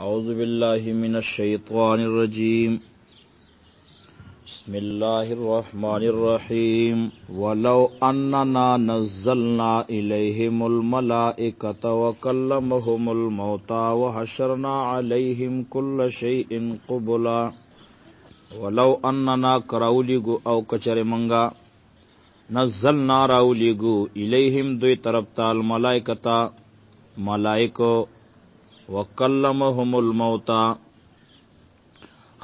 أعوذ بالله من الشيطان الرجيم بسم الله الرحمن الرحيم ولو أننا نزلنا إليهم الملائكة وكلمهم الموتى وحشرنا عليهم كل شيء قبلا ولو أننا كراوليغو أو كچرمنگا نزلنا راوليغو إليهم دوی طرفتا الملائكة ملائكو وکلمهم الموتى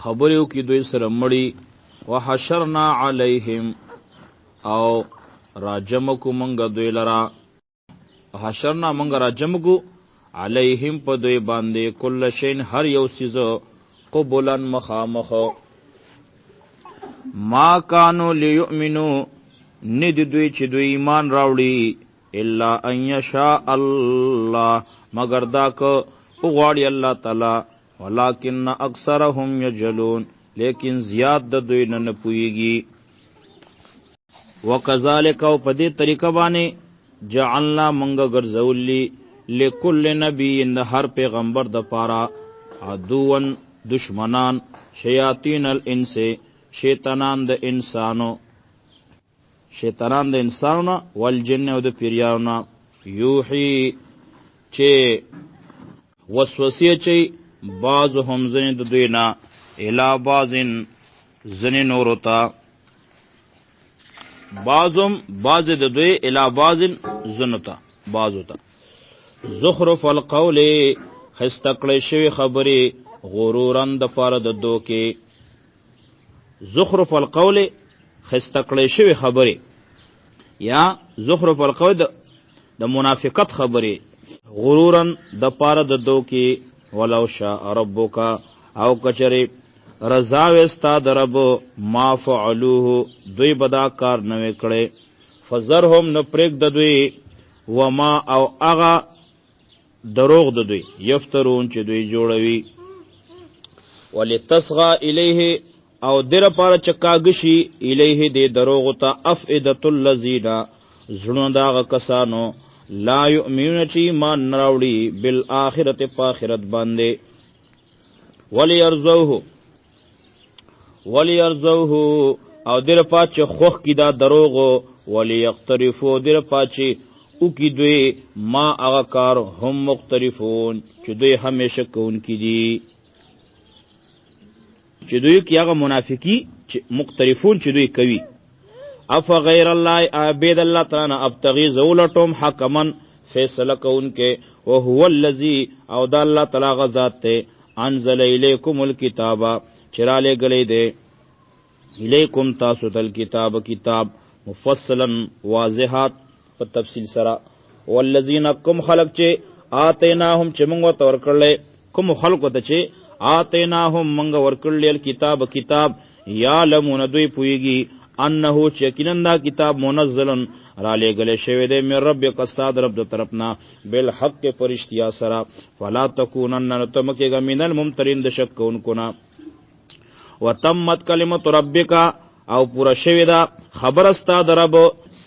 خبریو کی دوی سره مړی وحشرنا علیهم او راجمکو منګ دوی لرا حشرنا منګ راجمکو علیهم په دوی باندې کل شین هر یو سیز قبولن مخامخ ما کانو لیؤمنو ند دوی چې دوی ایمان راوړي الا ان یشاء الله مگر دا که غواړي الله تعالی ولکن اکثرهم یجلون لیکن زیاد د دوی نه پويږي وکذالک او په دې طریقه باندې جعلنا منګ ګرځولي لكل نبی ان هر پیغمبر د پاره عدوان دشمنان شیاطین الانس شیطانان د انسانو والجن او د پیریانو یوحي چې وسوسه چي بعضهم زن د دوینا الی بعضن زن نورتا بعض د دوی الی بعضن زنتا بعضوتا زخرف القول خستقلی شوی خبری غرورن د پاره د دوکي زخرف القول خستقلی شوی خبری یا زخرف القول د منافقت خبری غرورن د پاره د دوکي ولو شاء ربک او کچری رضا وستا درب ما فعلوه دوی بدا کار نه کړي فزرهم نو پرېګ د دوی وما او اغا دروغ د دوی یفترون چې دوی جوړوي ولتصغى الیه او در پاره چکاګشي الیه دې دروغ ته افئده الذین زړه دا کسانو لا یؤمنون چی ایمان نراوڑی بالآخرت پاخرت باندے ولیرزوه او در پاچ خوخ کی دا دروغو ولیقترفو در پاچ او کی دوی ما اغاکار هم مقترفون چی دوی ہمیشہ کون کی دی چی دوی کی اغا منافقی مقترفون چی دوی کوی افا غیر اللہ عبید اللہ تعالی ابتغی زولتم حکمن فیصلہ کون کے وهو اللذی او دا اللہ تعالی غزات تے انزل الیکم الکتابا چرا لے گلے دے الیکم تاسو تل کتاب مفصلا واضحات پر تفصیل سرا والذین کم خلق چے آتیناہم چے منگو تورکرلے کم خلق تا چے آتیناہم منگو ورکرلے الکتاب یا لمون دوی پویگی انہو چیکنن دا کتاب منزلن را لے گلے شوی دے من رب قصاد رب دو طرفنا بالحق فرشتیا سرا فلا تکونن نتمکے گا من الممترین دا شک انکونا وتمت کلمت ربکا او پورا شوی دا خبرستا دا رب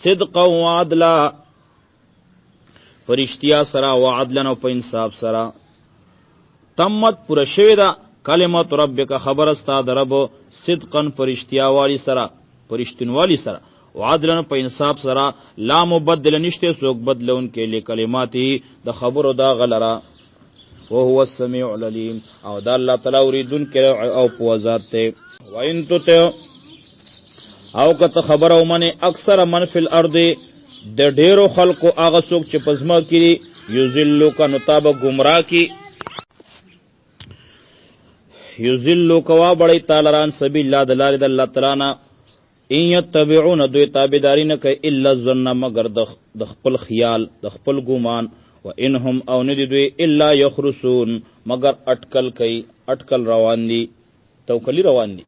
صدقا وعدلا فرشتیا سرا وعدلن و پا انصاف سرا تمت پورا شوی دا کلمت ربکا خبرستا دا رب صدقا فرشتیا والی سرا پرشتنوالی سرا وعدلن پا انصاب سرا لا مبدل نشتے سوک بدل ان کے لئے کلماتی دا خبر دا غلرا وهو السمیع العلیم او دا اللہ تعالی اوریدن کے او پوزات تے وَإِن تُطِعْ او کت خبر او من اکثر من فی الارض دا ڈیرو خلق آغا سوک چی پزما کی یزلو کا نتاب گمراہ کی یزلو کوا بڑی تالران سبیل اللہ دلار دا اللہ تعالیٰ ان یتبعون دوی تابعداری نه کوي الا الظن مگر د خپل خیال د خپل ګومان و انهم او ندی دوی الا یخرسون مگر اٹکل کوي اٹکل روان دي توکلی روان دي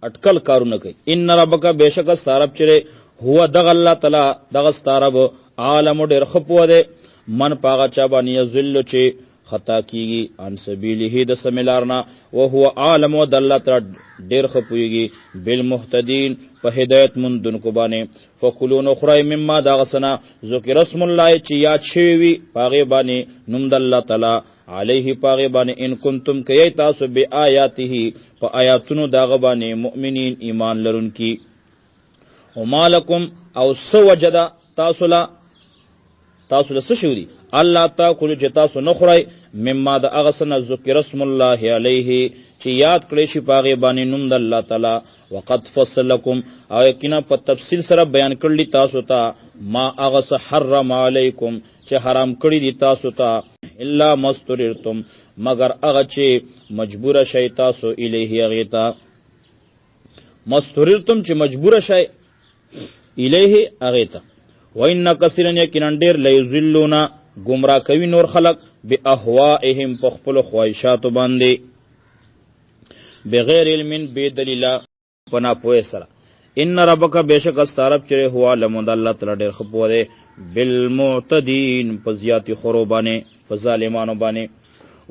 اٹکل کارونه کوي ان ربک بیشک ستارب چره هو دغ الله تعالی دغ ستارب عالم ډیر خپو ده من پاغه چا باندې ذل چه خطا کیږي ان سبیله د سمیلارنا وهو عالم و دلت ډیر خپويږي بالمهتدين په هدایت مندون کو باندې فکلون اخرى مما داغسنا ذکر اسم الله چې یاد شوی پاغه باندې نوم د الله تعالی علیه پاغه باندې ان کنتم کای تاسو به آیاته په آیاتونو داغه باندې مؤمنین ایمان لرونکي. ومالکم او سوجدا تاسو لا سشوري الله تاکلوا چې تاسو نه خورئ مما د هغه څه نه ذکر اسم الله علیه چې یاد کړی شي پاغه باندې نوم د الله تعالی. وقد فصل لكم او یقینا په تفصیل سره بیان کړلی تاسو ته ما هغه څه حرم علیکم چې حرام کړی دي تاسو ته الا مستررتم مگر هغه چې مجبور شئ تاسو الیه هغه ته. مستررتم چې مجبور شئ الیه هغه ته. وان کثیرا یقینا ډیر لیذلون گمراه کوي نور خلق باهوائهم په خپل خواهشاتو باندې بغیر علم بی دلیل پنا پوهه سره. ان ربک بیشک استرب چره هو علم الله تعالی ډیر خپو ده بالمعتدین په زیاتی خروبانه په ظالمانو باندې.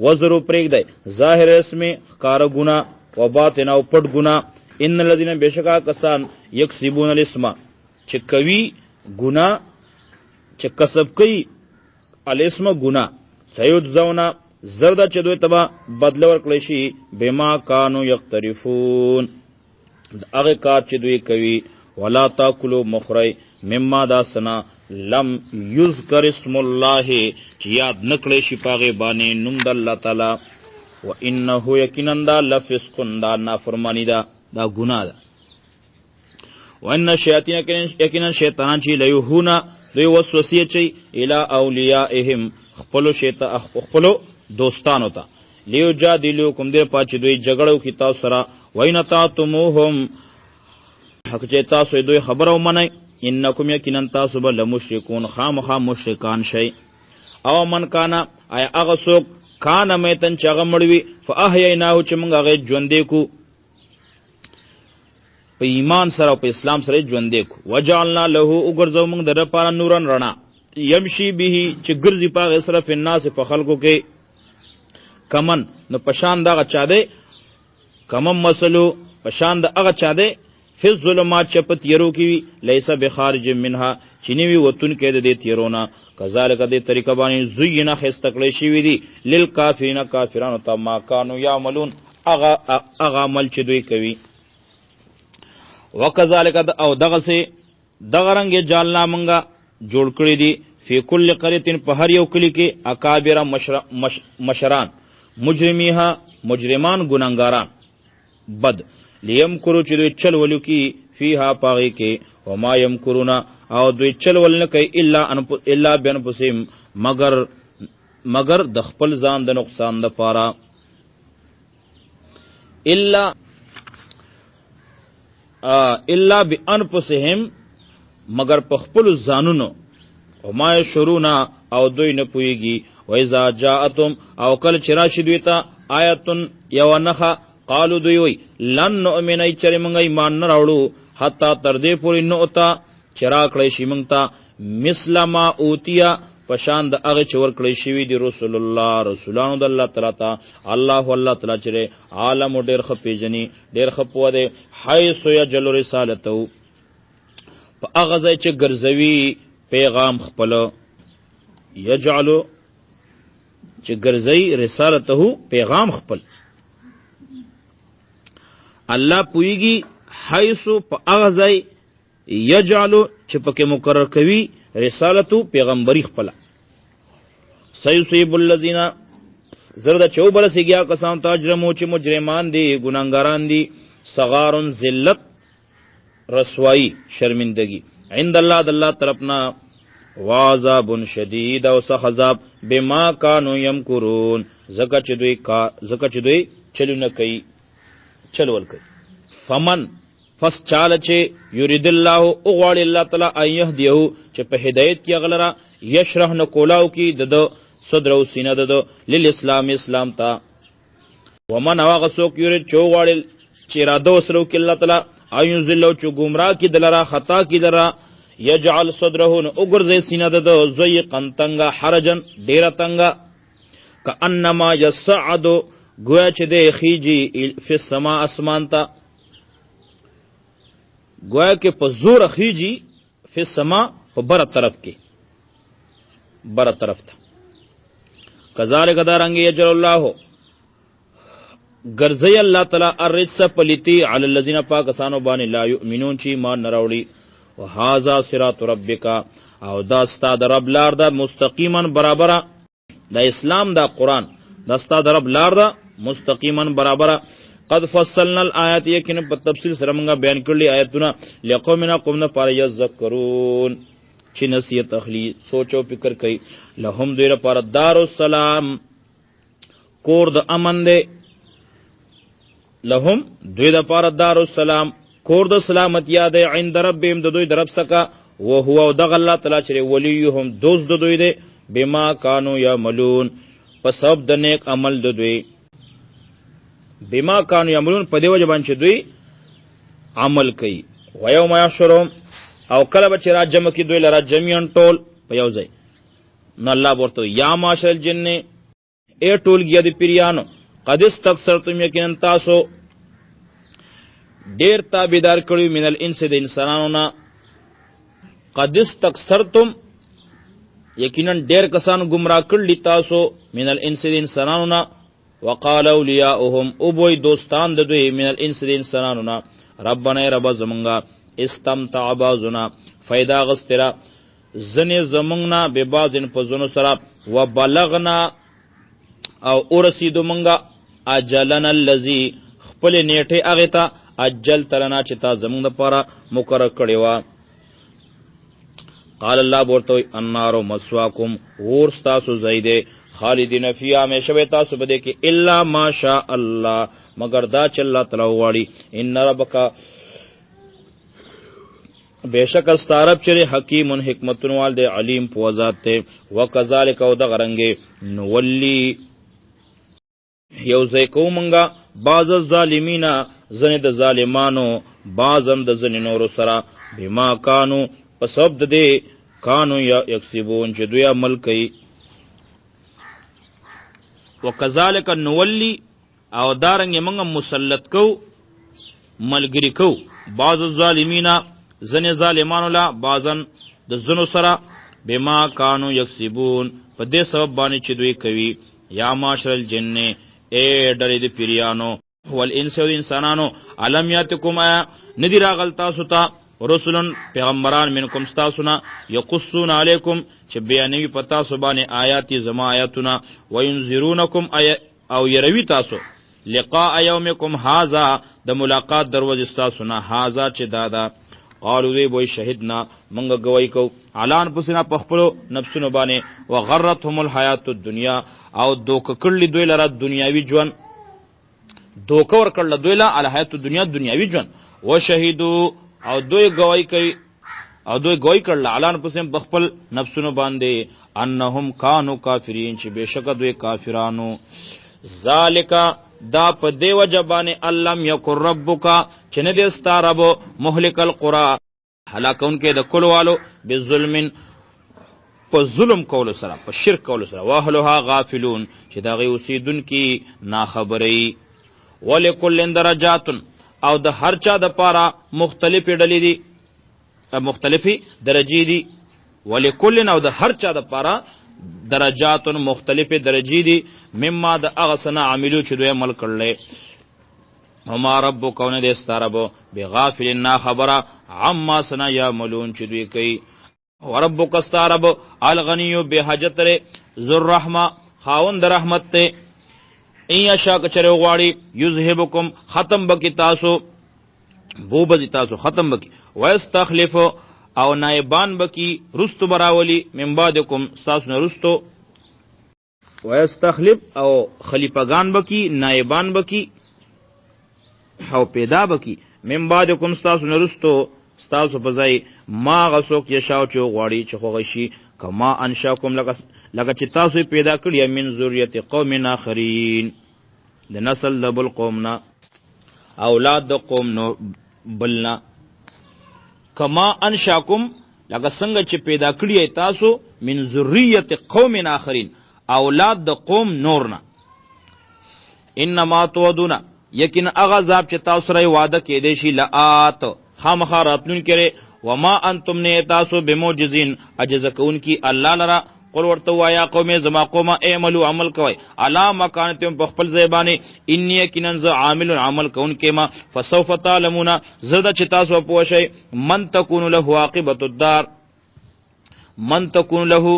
وزرو پرېګ دی ظاهر اسم کار ګنا و باطن او پټ ګنا. ان الذين بیشک کسان یکسبون الاسم چې کوي ګنا چې کسب کوي الاسم ګنا سيجزون زرد چې دوی تبا بدل ورکړي شي بما كانوا يقترفون هغه کار چې دوی کوي. ولا تاكلوا مخري مما دا سنا لم يذكر اسم الله چې یاد نکړي شي پاغه باندې نوم د الله تعالی. وانه یقینا دا لفسق دا نافرمانی دا ګناه ده. وان الشیاطین یقینا شیطان چې لیهونه دوی وسوسه چي الی اولیاءهم خپل دوستانو ته لیو جادلوکم دیر پاچ دوی جګړو کی تاسو سره. وین تاتموهم حق چې تاسو دوی خبرو منئ انکم یقینا تاسو بل مشرکون خامخا مشرکان شي. او من کانا ای هغه څوک کانا میتن چې هغه مړوي فاحییناه چې موږ هغه ژوندې کو په ایمان سره او په اسلام سره ژوندې کو. وجعلنا له وګرځو موږ د لپاره نورن رڼا یمشي به چې ګرځي پاغه سره په الناس په خلکو کې کمن نو پشان دغه چا دی کمم مسلو پشان د هغه چا دی فی الظلمات چې په تیرو کې وي لیس بخارج منها چې نوی وتون کې د دې تیرونا. کذالک دې طریقه باندې زینا خستکړې شوی دي للکافرین کافرانو ته ما کانوا یعملون هغه عمل چې دوی کوي. وکذالک او دغه سه دغه رنګ جالنا منګه جوړ کړی دي فی کل قریه په هر یو کلی کې اکابر مشران مجرمیها مجرمان ګناګاران بد لیم کرو چې دوی چل ولو کی فیها پاغی کې وما یمکرونا او دوی چل ول نه کوي الا بانفسهم مگر د خپل ځان د نقصان د پاره. الا بانفسهم مگر په خپل ځانونو. وما یشرونا او دوی نه پويږي. وإذا جاءتهم او کل چراشی دوی ته آیتن یو نخه قالو دوی وی لن نؤمن ایچر منگا ایمان نراوڑو حتی تردے پوری نؤتا چرا کڑی شی منگتا مثل ما اوتیا پشاند اغی چور کڑی شیوی دی رسول اللہ رسولانو دا اللہ تعالی تا. اللہ تعالی چرے عالم دیر خپی جنی دیر خپو دے حیثو یا جلو رسالتو پا اغزای چه گرزوی پیغام خپلو یجعلو چه گرزوی رسالتو پیغام خپل. الله پویږي حیثو په اغزای یجعلو چې پکې مقرر کوي رسالتو پیغمبري خپل. سيصيب الذين زرد چوبل سیګیا کسان تاجرمو چې مجرمان دي ګناګاران دي صغار ذلت رسوایی شرمندگی عند الله د الله طرفنا وعذاب شدید او سخذاب بما كانوا يمكرون زکه چې دوی چلونه کوي چلول کوي. فمن فس چال چې یرید الله اغوال الله تعالی ایهدیه چې په هدایت کې غلرا یشرح نکولاو کې د صدر او سینه د للاسلام اسلام تا. ومن هغه څوک یرید چوغوال چې اراده وسرو کې الله تعالی ایذلو چې گمراه کې دلرا خطا کې دلرا یجعل صدره اغرز سینه د زیقن تنگا حرجن ډیر تنگا کانما یصعد گویا چې د خیجی فی السما اسمان تا گویا کې په زور خیجی فی السما په بر طرف کې بر طرف ته کذالک دارنګ یجر الله ګرځي الله تعالی الرجس پلیتی علی الذین پاکستانو باندې لا یؤمنون چې ایمان نه راوړي وهذا صراط ربک او دا ستا د رب لار ده مستقیما برابره د اسلام دا قرآن دا ستا د رب لار ده مستقیما برابره قد فصلنا الآیات یقینا په تفصیل سره موږ بیان کړل آیاتونه لقومنا قومنا پر یذکرون چې نصیحت اخلي سوچ او فکر کوي لهم دوی لپاره دار السلام کور د امن دی لهم دوی لپاره دار السلام کور د سلامتیا دی عند ربهم د دوی د رب څخه وهو دغ الله تعالی چې ولیهم دوست د دوی دی بما کانوا یعملون په سبب د نیک عمل د دوی بما کانوا یعملون په دی وجه باندې دوی عمل کوي ويوم یحشرهم او کله به چې را جمع کی دوی لرا جميعا ټول په یو ځای نو الله ورته یا معاشر الجن ای ټول گیا دی پیریانو قد استكثرتم یقینا تاسو ډیر تابعدار کړی من الانس د انسانانو نه قد استكثرتم یقینا ډیر کسان گمراه کړل تاسو من الانس د انسانانو نه وقال اولیاؤهم او بوی دوستان د دوی من الانس د انسانانو نه ربنا رب زمونږه استمتع بعضنا فیدا غسترا زنی زمونږنا به بعضن په زونو سره وبلغنا او ورسیدو مونږه اجلنا الذی خپل نیټه هغه ته اجل تلنا چې تا زمونږ لپاره مقرر کړی و قال الله ورته النار مسواکم ور تاسو زیده خالدین فیها همیشه به تاسو بده کې الا ماشاء الله مگر دا چې الله تعالی واړي ان ربک بیشک استعرب چره حکیم حکمتون والد علیم پوزات ته وکذالک او د غرنګ نولی یو زیکو منګه بعض الظالمین زنه د ظالمانو بعضم د زنه نور سره بما کانوا پسبد دې کانوا یکسبون چې دوی عمل کوي وکذالک نولی او دارنګ منګه مسلط کو ملګری کو بعض الظالمین زن ظالمانو لا بعضن د زنو سره بما کانوا یکسبون په دې سبب باندې چې دوی کوي یا معاشر الجن اے ډلې د پیریانو والانس او انسانانو علم یاتکم ندی راغل تاسو ته رسولن پیغمبران منکم تاسونا یقصون علیکم چې بیانوي پتا سو باندې آیات زما آیاتنا وینذرونکم او يروي تاسو لقاء یومکم هاذا د ملاقات دروازه تاسو نه هاذا چې دادا قالو دی بوئی شهدنا منگا گواہی کو علان پسنا پخپلو نفسونو بانے وغرتهم الحیات الدنیا او دوک کرلی دوی لرا دنیاوی جوان دوکور کرل دوی لرا الحیات الدنیا دنیاوی جوان وشهدو او دوی گواہی کوي او دوی گواہی کرل علان پسنا پخپل نفسونو باندے انهم کانو کافرین چی بیشک دوی کافرانو ذالکا دا په دیو جبانه علم یکر ربک چنه دې ستاربو مهلک القرى هلاکون کې د کولوالو بظلم په ظلم کول سره په شرک کول سره واهلها غافلون چې دا غي اوسیدون کې ناخبري ولکل درجات او د هر چا د پاره مختلفې ډلې دي مختلفې درجې دي ولکل او د هر چا د پاره درجات مختلفه درجی دي مما د اغسنا عملو چې دوی عمل کړل هما ربک ون دې ستاربو بغافل نا خبره عما سنا یعملون چې دوی کوي وربک استاربو الغنی بهجت ذو الرحمه خاوند رحمت ته ایا شاک چره غواړي یذهبکم ختم بکی تاسو بو بزی تاسو ختم بکی واستخلف او نائبان بکی رستو براولی من بعدکم ساسو رستو ویستخلب او خلیفگان بکی نائبان بکی او پیدا بکی من بعدکم ساسو رستو ستاسو پزای ما غسوک یشاو چو غواړي چې خوغشي کما انشاکم لکه چې تاسو پیدا کړی من ذریه قوم اخرین د نسل دبل قومنا اولاد د قوم نو بلنا کما انشاکم لکه څنګه چې پیدا کړی تاسو من ذریه قوم اخرین اولاد د قوم نورنا انما تودون یقین اغه عذاب چې تاسو سره وعده کې دی شي لآت خامخاراتن کړي وما انتم نه تاسو بموجزین عجز کون کی الله لرا قل ورته وایا قوم زما قوم اعملوا عمل کوي علا مکانتم په خپل ځای باندې انی یقینا ز عامل عمل کوونکې ما فسوف تعلمون زده چې تاسو پوه شئ من تكون له عاقبت الدار من تكون له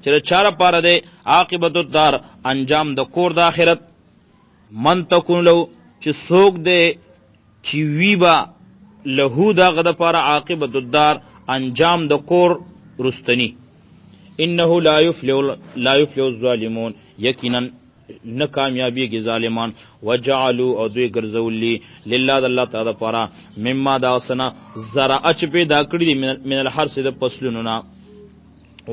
چې چاره پاره دی عاقبت الدار انجام د کور د آخرت من تكون له چې څوک دی چې وی با له دغه د پاره عاقبت الدار انجام د کور رستنی انه لا يفلح الظالمون یقینا نه کامیابیږي ظالمان وجعلوا او دوی ګرځولي لله د الله تعالی لپاره مما دا سنا زرع چې پیدا کړی دي من الحرث د فصلونو نه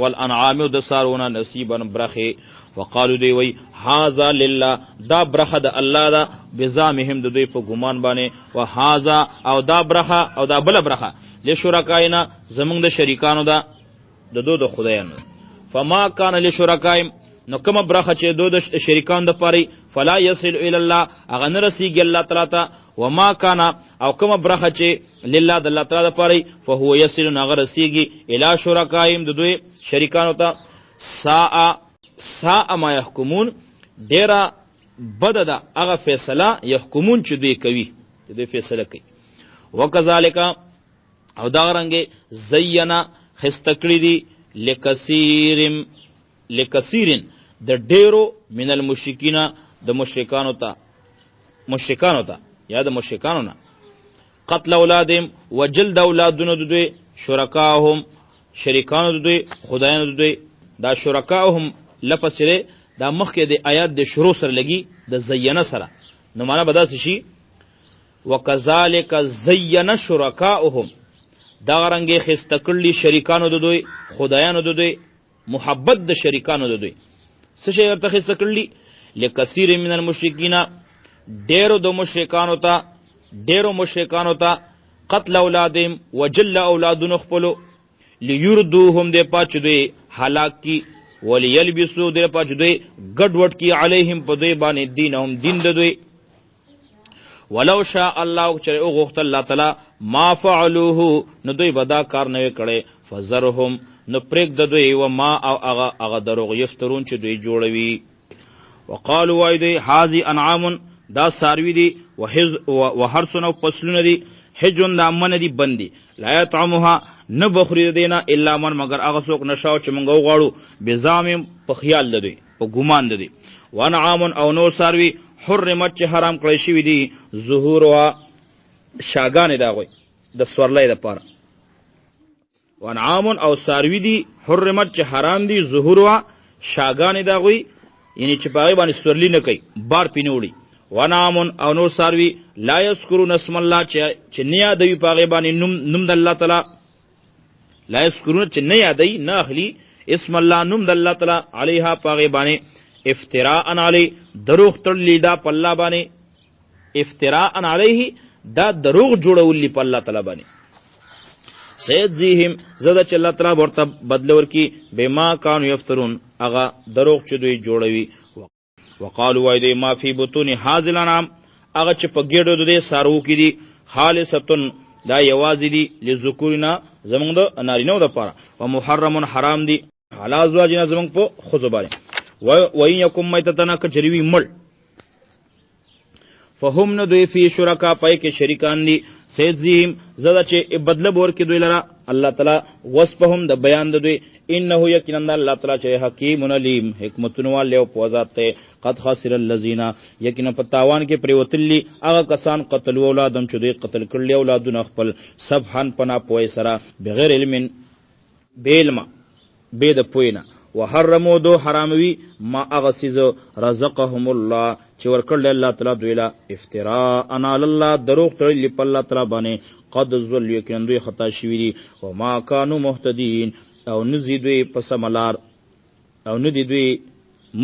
والانعام د سارونه نصیبا برخه وقالو دی وی هاذا لله دا برخه د الله دا بزامهم د دوی په ګمان باندې وهذا او دا برخه او دا بل برخه لشرکاینا زمونږ د شریکانو دا د دو د خدایانو فما کان لشرکایم نو کومه برخه چې دو د شریکان د پاره فلا يصل الى الله اغه نه رسیږي الله تعالی ته وما کان او کومه برخه چې لله د الله تعالی د پاره فهو يصل نغه رسیږي الى شرکایم د دوی شریکانو ته ساء ما يحكمون ډیره بد ده هغه فیصله يحكمون چې دوی کوي چې دوی فیصله کوي وکذالک او دا رنګه زینا خستکړی دي لکثیرن د ډیرو من المشرکین د مشرکانو ته یا د مشرکانو نه قتل اولادهم وجلد اولادونو د دوی شرکاهم شریکانو د دوی خدایانو د دوی دا شرکاهم لفظ سره دا مخکې د آیات د شروع سره لګي د زینه سره نو معنا به داسې شي وکذالک زین شرکاهم دا رنګه خسته کړلی شریکانو د دوی خدایانو د دوی محبت د شریکانو د دوی څه شی ورته خسته کړلی لکثیر من المشرکین ډیرو د مشرکانو ته قتل اولادهم وجل اولادون خپلو لیردوهم د پاچ دوی هلاک کی وليلبسوا د پاچ دوی ګډوډ کی علیهم په دوی باندې دینهم دین د دوی ولو شاء الله چې او غوښت الله تعالی ما فعلوه نو دوی بدا کار نه کړي فزرهم نو پرېګ د دوی و ما او هغه دروغ یفترون چې دوی جوړوي وقالوا وای دوی هذه انعام دا ساروی دي وحرسن او فصلون دي حجن دا من دي بندي لا يطعمها نه بخوري دینا الا من مگر هغه څوک نشاو چې مونږ وغواړو بزام په خیال د دوی په ګمان د دوی وانعام او نو ساروی حرمت چې حرام کړی شوی دي ظهور وا شاګانې دا غوي د سورلې لپاره وانعام او ساروی دي حرمت چې حرام دي ظهور وا شاګانې دا غوي یعنی چې پای باندې سورلی نه کوي بار پینوړي وانعام او نو ساروی لا یذکرون اسم الله چې نه یادوي پای باندې نوم د الله تعالی لا یذکرون چې نه یادوي نه اخلي اسم الله نوم د الله تعالی علیها پای باندې افتراء علی دروغ تړلی دا په الله باندې افتراء علیه دا دروغ جوړول په الله تعالی باندې سيجزيهم زده چې الله تعالی ورته بدل ورکی بما كانوا يفترون هغه دروغ چې دوی جوړوي وقالوا وایدی ما فی بطون هذه الانعام هغه چې په ګډو د سارو کې دي خالصتن دا یوازې دي لذکورنا زمونږ د نارینو د پاره او محرم حرام دي علی ازواجنا زمونږ په خذ باندې و ان یکم میتتنا کجریوی مل فهم ندوی فی شرکا پای کې شریکان دي سيجزيهم زدا چې بدله بور کې دوی لرا الله تعالی وصفهم د بیان د دوی انه یقینا الله تعالی چې حکیم علیم حکمتونه والے او پوزات ته قد خسر الذين یقینا پتاوان کې پریوتلی هغه کسان قتل اولادم چې دوی قتل کړل اولادونه خپل سبحان پنا پوي سره بغیر علم بیلما بيد پوینا وحرموا دو حراموي ما اغسیز رزقهم الله چې ورکړل الله تعالی دوی لا افتراء علی الله دروغ تړل په الله تعالی باندې قد ذل یقین دوی خطا شوی دي او ما كانوا مهتدين او نزيدوی په سملار او ندی دوی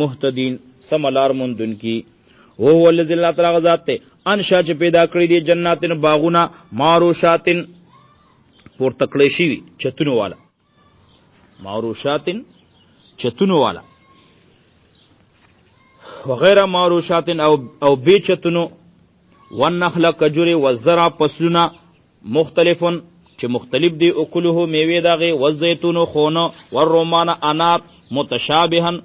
مهتدين سملار مندون کی هو الذی الله تعالی غزاد ته انشا چې پیدا کړی دي جناتن باغونه ماروشاتن پور تکړی شي چتونو والا ماروشاتن چتونو والا وغیرہ معروشات او بیچتنو والنخل کجوری والزرع پسلونا مختلفن چې مختلف دی اکلوه میوه داغه والزیتون خونه والرومان انار متشابهن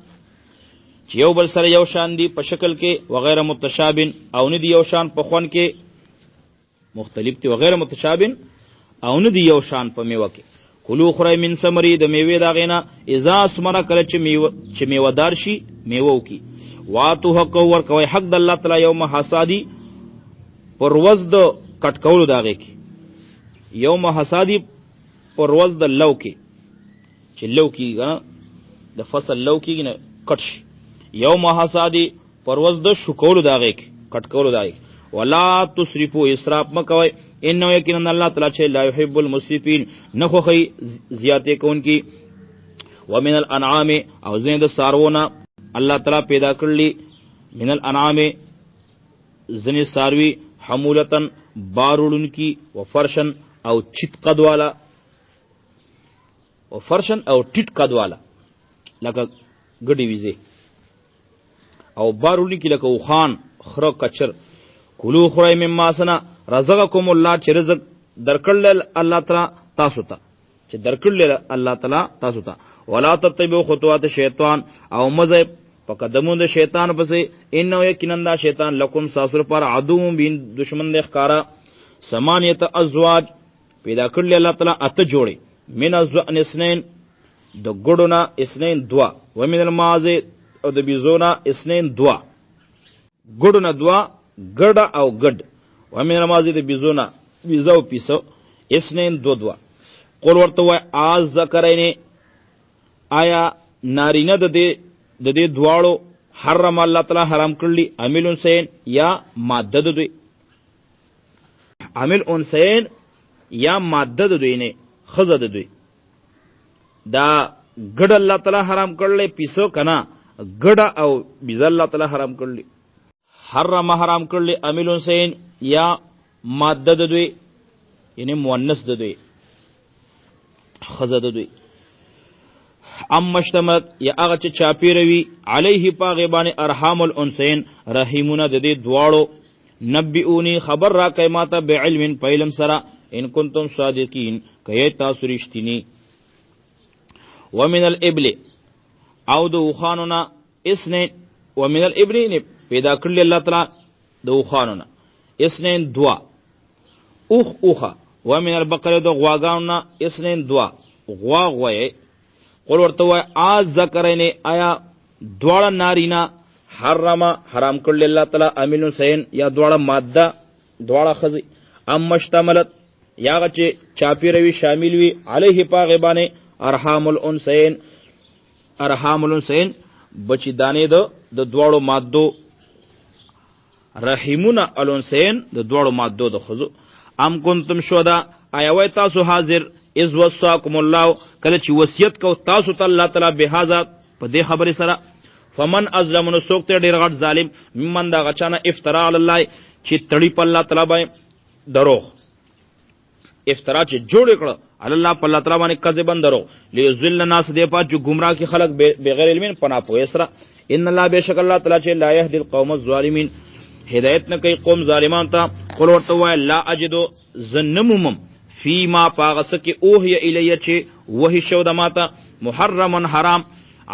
چې یو بل سره یو شان دي په شکل کې، وغیر متشابه او نه دي یو شان په خوند کې، مختلف دي وغیر متشابه او نه دي یو شان په میوه کې. کلو خورئ من ثمری د میوې د هغې نه اذا اثمره کله چې میوه دار شي میوه وکړي. واتو حقه ورکوئ حق د الله تعالی یوم حصادي پر ورځ د کټ کولو د هغې کې، یوم حصادي پر ورځ د لو کې چې لو کېږي که نه د فصل لو کېږي نه کټ شي، یوم حصادي پر ورځ د شکولو د هغې کې کټ کولو د هغې کې. ولا تسرفو اسراف مه کوئ انه یقینا الله تعالی چې لا يحب المسرفین نه خوښوي زیاتې کوونکي. ومن الانعام او ځینې د څاروونه الله تعالی پیدا کړلي، من الانعام ځینې څاروي حمولتن بار وړونکي، وفرشن او چټ قد والا، وفرشن او ټیټ قد والا لکه ګډې ویزې، او بار وړونکي لکه اوښان، خره، کچر. کلو خورئ مما سنا رزقکم الله چې رزق درکړل الله تعالی تاسو ته، چې درکړل الله تعالی تاسو ته. ولا تتبعوا خطوات شیطان او مذهب په قدمونو د شیطان پسې، انه یقینا دا شیطان لکم ساسر پر عدو بین دشمن د ښکارا. ثمانیه ازواج پیدا کړل الله تعالی اته جوړې، من الزؤن اثنين د ګډونه اثنين دوا، ومن الماعز او د بیزونا اثنين دوا، ګډونه دوا ګډه او ګډ، ومن الماعز د بیزونا بیزه او پیسو اثنين دوا. قل ورته وای از ذکرین آیا نارینه د دې دواړو حرم الله تعالی حرام کړلی، عامل انسین یا ماده د دوی، عامل انسین یا ماده د دوی نه خزه د دوی. دا ګډ الله تعالی حرام کړلی، پیسو کنا ګډ او بیزه الله تعالی حرام کړلی. حرم حرام کړلی عامل انسین یا ماده د دوی یعنی مؤنث د دوی خزه د دوی. ام مشتمت یا هغه چې چاپیروي علیه پاغه باندې ارحام الانسین رحیمونه د دې دواړو. نبئونی خبر را کای ماته بعلم پایلم سره ان کنتم صادقین کای تاسو رښتینی. ومن الابل او د وخانونا اسنین، ومن الابل پیدا کړل الله تعالی د وخانونا اسنین دوا، اوخه. ومن البقره د غواګانو اسنین دوا، غوا غوي. قل ورته وای از ذکرین آیا دواړه نارینا حرام کړل الله تعالی عامل سین یا دواړه ماده دواړه خزي، ام مشتملت یا چې چاپیروي شامل وي علیه پاغه باندې ارحام الانسین بچی دانې د دواړو مادو، رحیمونه الانسین د دواړو مادو د خزو. ام کنتم شهدا آیا وای تاسو حاضر اذ وصاکم الله کله چې وصیت کو تاسو ته الله تعالی بهذا په دې خبره سره. فمن ازلم نو څوک ته ډیر غټ ظالم، ممن دا غچانه افترا علی الله چې تړي په الله تعالی باندې دروغ، افترا چې جوړ کړ علی الله په الله تعالی باندې کذبن دروغ، لیذل الناس دې پات جو گمراه کی خلق بغیر علم پنا پوي سره. ان الله بشک الله تعالی چې لا يهدي القوم الظالمین هدایت نه کوي قوم ظالمان ته. قل ورته وای لا اجدو زنمم فيما پاغسکی اوهی الیه چې وحی شو د ماته محرمن حرام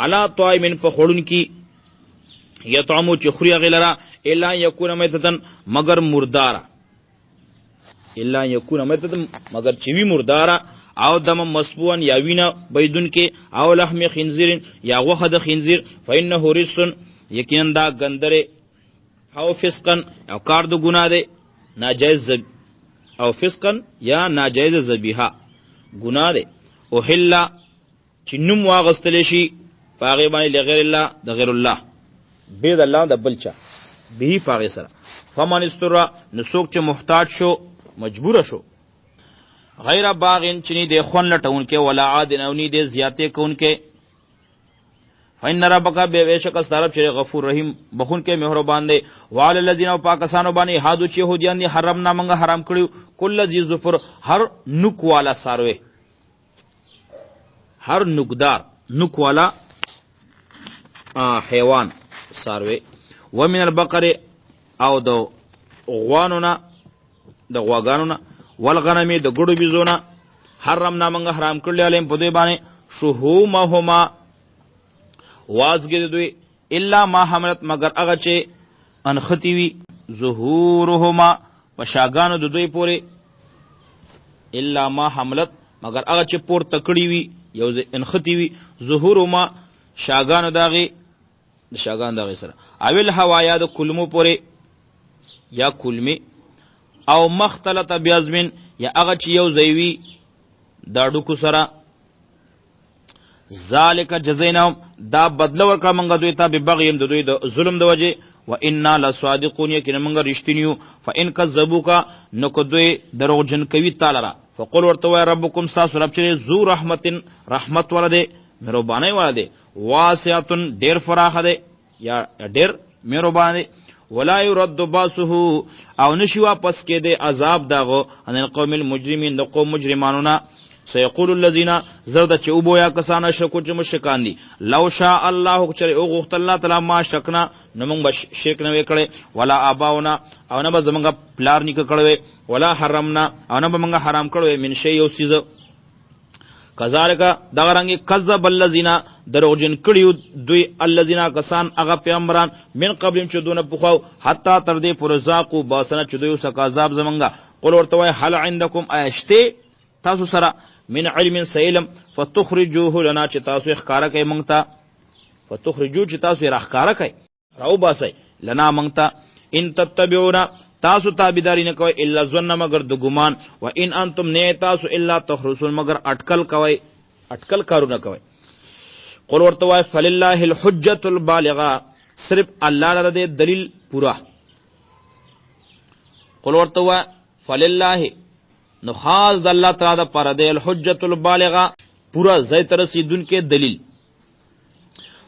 علا طائمن په خورن کی یطعمو چې خوري غلرا الا یکون میتتن مگر مردارا، الا یکون میتتن مگر چې وی مردارا، او دم مسبوان یا وینا بيدن کې، او لحم خنزیر یا غوخه د خنزیر، فانه رجس یقینا دا ګندره، او فسقا او کار د ګناه ده، ناجایز او فسقا یا ناجایز ذبیحه ګناه ده. او حلا چې نوم واغستل شي پاغه باندې لغیر الله د غیر الله بيد الله د بلچا به پاغه سره. فمن استر نسوک چې محتاج شو مجبور شو، غیر باغین چنی د خون لټون کې ولا عاد نونی د زیاتې کون کې، فإن ربک بشک استرب چې غفور رحیم بخون کې مهربان دی. وعلى الذين پاکستانو باندې هادو چې يهوديان دي حرمنا منګه حرام کړیو کل ذی ظفر هر نوک والا ساروي، هر نوکدار نوک والا حیوان ساروي. ومن البقر او د غوانونا د غواګانونا، والغنم د ګړو بيزونا حرمنا منګه حرام کړل علیم په دې باندې شهومهما وازګې دوی الا ما حملت مگر هغه چې انختی وي ظهورهما په شاګانو د دوی پورې الا ما حملت مگر هغه چې پور تکړی وي یو انختی وي ظهورهما شاګانو داغي د شاګان داغي سره اویل هوایا د کلمو پورې یا کلمی او مختلط بیازمن یا هغه چې یو زیوی دا ډکو سره ذالک جزیناهم دا بدل ورکړه موږ دوی ته به بغیم د دوی د ظلم د وجه و انا لصادقون یقینا موږ رښتینیو فان کذبوک نو کو دوی دروغجن کوي تعالی را فقل ورته وای ربکم استاس رب چې ذو رحمت ولده مهرباني ولده واسعه ډیر فراخه ده یا ډیر مهرباني ولا يرد باسه او نشي واپس کې ده عذاب داغو ان القوم المجرمين د قوم مجرمانو سيقول الذين زرد چې او بویا کسانه شکو چې مشکان دي لو شاء الله چې او غوښت الله تعالی ما شکنا نو موږ شک نه وکړي ولا اباونا او نه به زمونږ پلار نیک کړو ولا حرمنا او نه به موږ حرام کړو من شی یو سیز کذالک دا رنګ کذب الذين دروغجن کړیو دوی الذين کسان هغه پیغمبران من قبل چې دونه پخو حتا تر دې پر زاقو باسنه چې دوی سکه عذاب زمونږ قل ورته هل عندكم ایشته تاسو سره من علم سیلم فتخرجوه لنا چې تاسو ښکارا کوي مونږ ته فتخرجو چې تاسو یې راښکارا کوي راو باسي لنا مونږ ته ان تتبعونا تاسو تابعداري نه کوي الا ظن مگر د ګمان و ان انتم نه تاسو الا تخرسون مگر اٹکل کوي اٹکل کارونه کوي قل ورته وای فلله الحجه البالغه صرف الله لره دلیل پورا قل ورته وای فلله نو خاص د الله تعالی د پر د الحجه البالغه پورا زیت رسیدون کې دلیل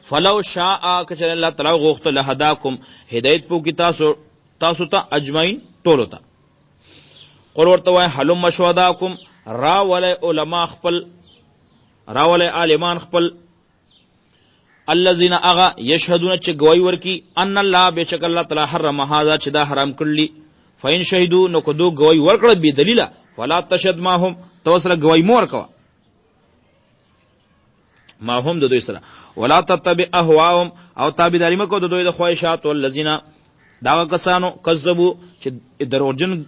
فلو شاء کچ الله تعالی غوښت لهداکم هدایت پو کی تاسو ته اجمعین ټولو ته قل ورته وای حلم شهداکم راول علماء خپل راول عالمان خپل الذين اغا يشهدون چې گواہی ورکی ان الله بشک الله تعالی حرم هذا چې دا حرام کړلی فین شهدو نو کو دو گواہی ورکړه به دلیل ولا تشهد ماهم توسره گواہی مور کوا ماهم د دوی سره ولا تتبع اهواهم او تابعداري مکو د دوی د خواهشات والذین دا کسانو کذبوا چې دروژن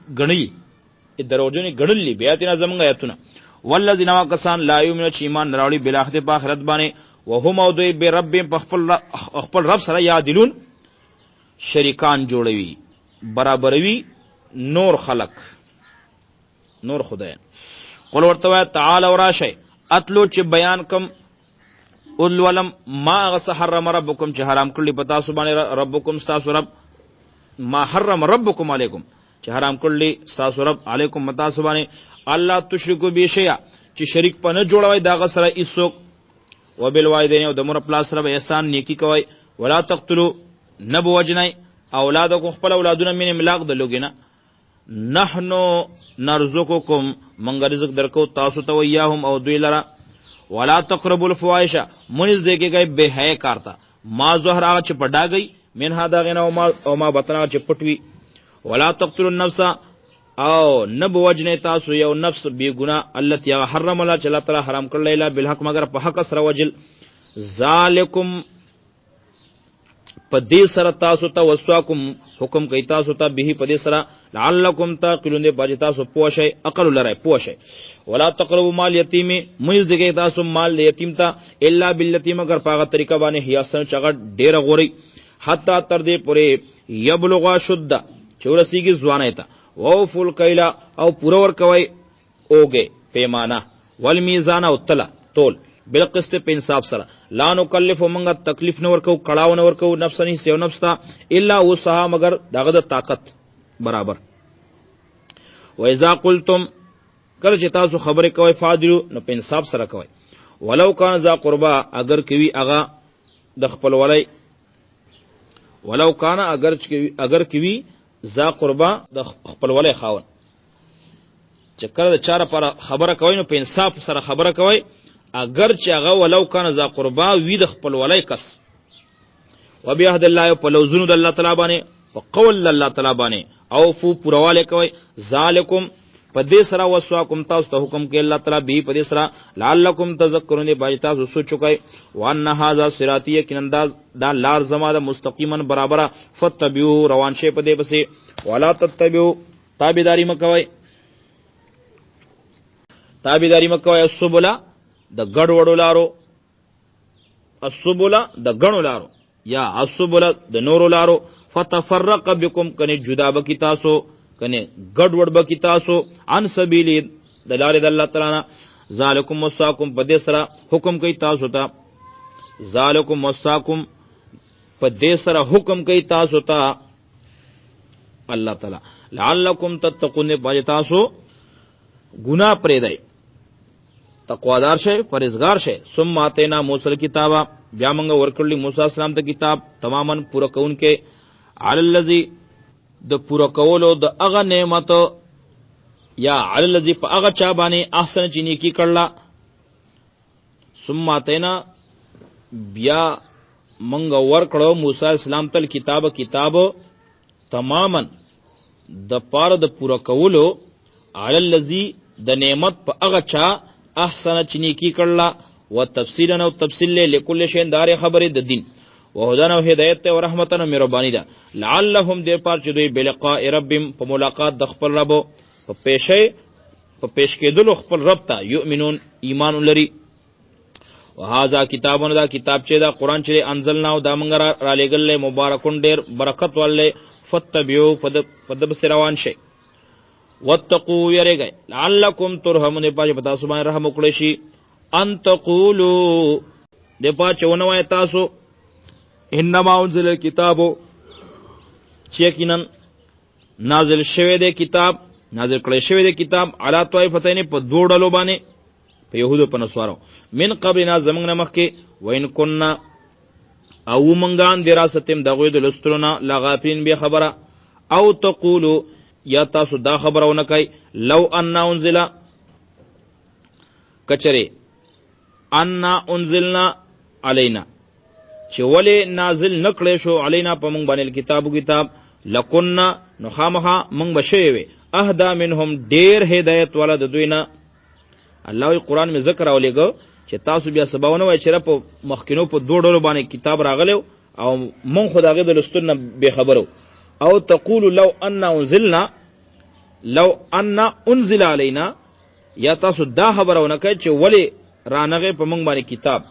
غړلی بیا تینا زمونږ آیاتونه والذین کسان لا یؤمنون چې ایمان راوړي بل اخر په آخرت باندې وهم او دوی به رب خپل رب سره یادلون شریکان جوړوي برابروي نور خلق نور خدای قل ورته تعالی وراشي اتلو چې بیان کم اولولم ما غس حرم ربکم چې حرام کړلی پتا سبحانه ربکم استاس رب ما حرم ربکم علیکم چې حرام کړلی استاس رب علیکم متا سبحانه الله تشرکو بشیا چې شریک پنه جوړوي دا غسره ایسو وبالوالدین او د مور پلاس سره احسان نیکی کوي ولا تقتلوا نبو وجنای اولادکم خپل اولادونه من املاق د لوګینا نحنو نرزقکم منګ رزق درکو تاسو ته ویاهم او دوی لرا ولا تقربوا الفواحش منز دیکھے گئے بے حیا کارتا ما ظهر هغه چې پډا گئی منها دا غنا او ما بطنا چې پټوي ولا تقتلوا النفس او نب وجنه تاسو یو نفس بی گناہ التي حرم الله تعالی تعالی حرام کړل الا بالحق مگر په حق سره وجل ذالکم پدې سره تاسو ته وسواکم حکم کوي تاسو ته به پدې سره لعلکم تعقلون دې باج تاسو پوښي عقل لره پوښي ولا تقربوا مال یتیم مېز دې تاسو مال یتیم ته الا بالتی مگر پاغه طریقه باندې هياسن چغ ډېر غوري حتا تر دې پورې یبلغ شد چورسیږي ځوانه ته وفل کیلا او پورا ور کوي اوګه پیمانه والمیزان او تلا تول بالقسط په انصاف سره لا نکلف منغه تکلیف نه ورکو کړهو نه ورکو نفسنی سیو نفستا الا وسها مگر دغه د طاقت برابر و اذا قلتم کله چې تاسو خبره کوي فاضلو نو په انصاف سره کوي ولو کان ذا قربا اگر کوي اغا د خپل ولای ولو کان اگر کوي ذا قربا د خپل ولای خاون چې کله د چاره پر خبره کوي نو په انصاف سره خبره کوي اگر چې هغه ولو کان ذا قربا وی د خپل ولای کس و بیاهد الله په لوزونو د الله تعالی باندې او قول الله تعالی باندې او فو پرواله کوي ذالکم په دې سره وسواکم تاسو ته حکم کې الله تعالی به په دې سره لعلکم تذکرون باج تاسو سوچ کوئ وان هذا صراطی یقینا دا لار زما د مستقیما برابر فتبعوا روان شي په دې پسې ولا تتبعوا تابعداري مکوئ السبل د ګډ وډو لارو السبل د غنو لارو یا السبل د نورو لارو فتفرق بكم کنه جدا بکی تاسو کنه ګډ وډ بکی تاسو عن سبیل د لارې د الله تعالی ذالکم وصاکم په دې سره حکم کوي تاسو ته ذالکم وصاکم په دې سره حکم کوي تاسو ته الله تعالی لعلکم تتقون باج تاسو ګناه پرې دی تقوادار شي پرهیزګار شي ثم اتینا موسی الکتاب بیا موږ ورکړلی موسی السلام ته کتاب تماما پوره کون کې علی الذی د پوره کولو د هغه نعمت یا علی الذی په هغه چا باندې احسن چې نیکی کړلا ثم اتینا بیا موږ ورکړو موسی السلام ته کتاب تماما د پاره د پوره کولو علی الذی د نعمت په هغه چا احسن چنیکی کړلا و تفصیلا او تفصیل لكل شی دار خبره د دین و هدن او هدایت او رحمتن او مهربانی ده لعلهم دې پار چې دوی بلقاء ربهم په ملاقات د خپل رب په پیش کېدلو خپل رب ته یؤمنون ایمان لري وهذا کتابون دا کتاب چې دا قران چې انزلنا او دا موږ را لېګل مبارکون ډېر برکت والے فتبعوا فدب سروان شي واتقوا يرغي لعلكم ترحمون پاج پتا سبحان رحم وکړي شي ان تقولوا د پاچونه وای تاسو انما انزل الكتاب چیکنن نازل شوه د کتاب نازل کړي شوه د کتاب علا طائفتین په دوړلو باندې په يهودو په نسوارو من قبلنا زمنګ نمخ کې وین كنا او منغان دراستم دغه د لسترونه لغافین به خبره او تقولوا یا تاسو دا خبرونه کوي لو ان انزل کچره ان انزلنا علینا چې ولې نازل نکړې شو علینا په موږ باندې کتاب لکنا نو خامخا موږ بشوي اهدا منهم ډیر هدایت والا د دوی نه الله قرآن می ذکر اولېګو چې تاسو بیا سباونه وای چې په مخکینو په دوه ډول باندې کتاب راغلو او مونږ خدای د لستون به خبرو او تقول لو ان انزل علينا یا تاسو دا خبرونه کوي چې ولی رانغه په مونږ باندې کتاب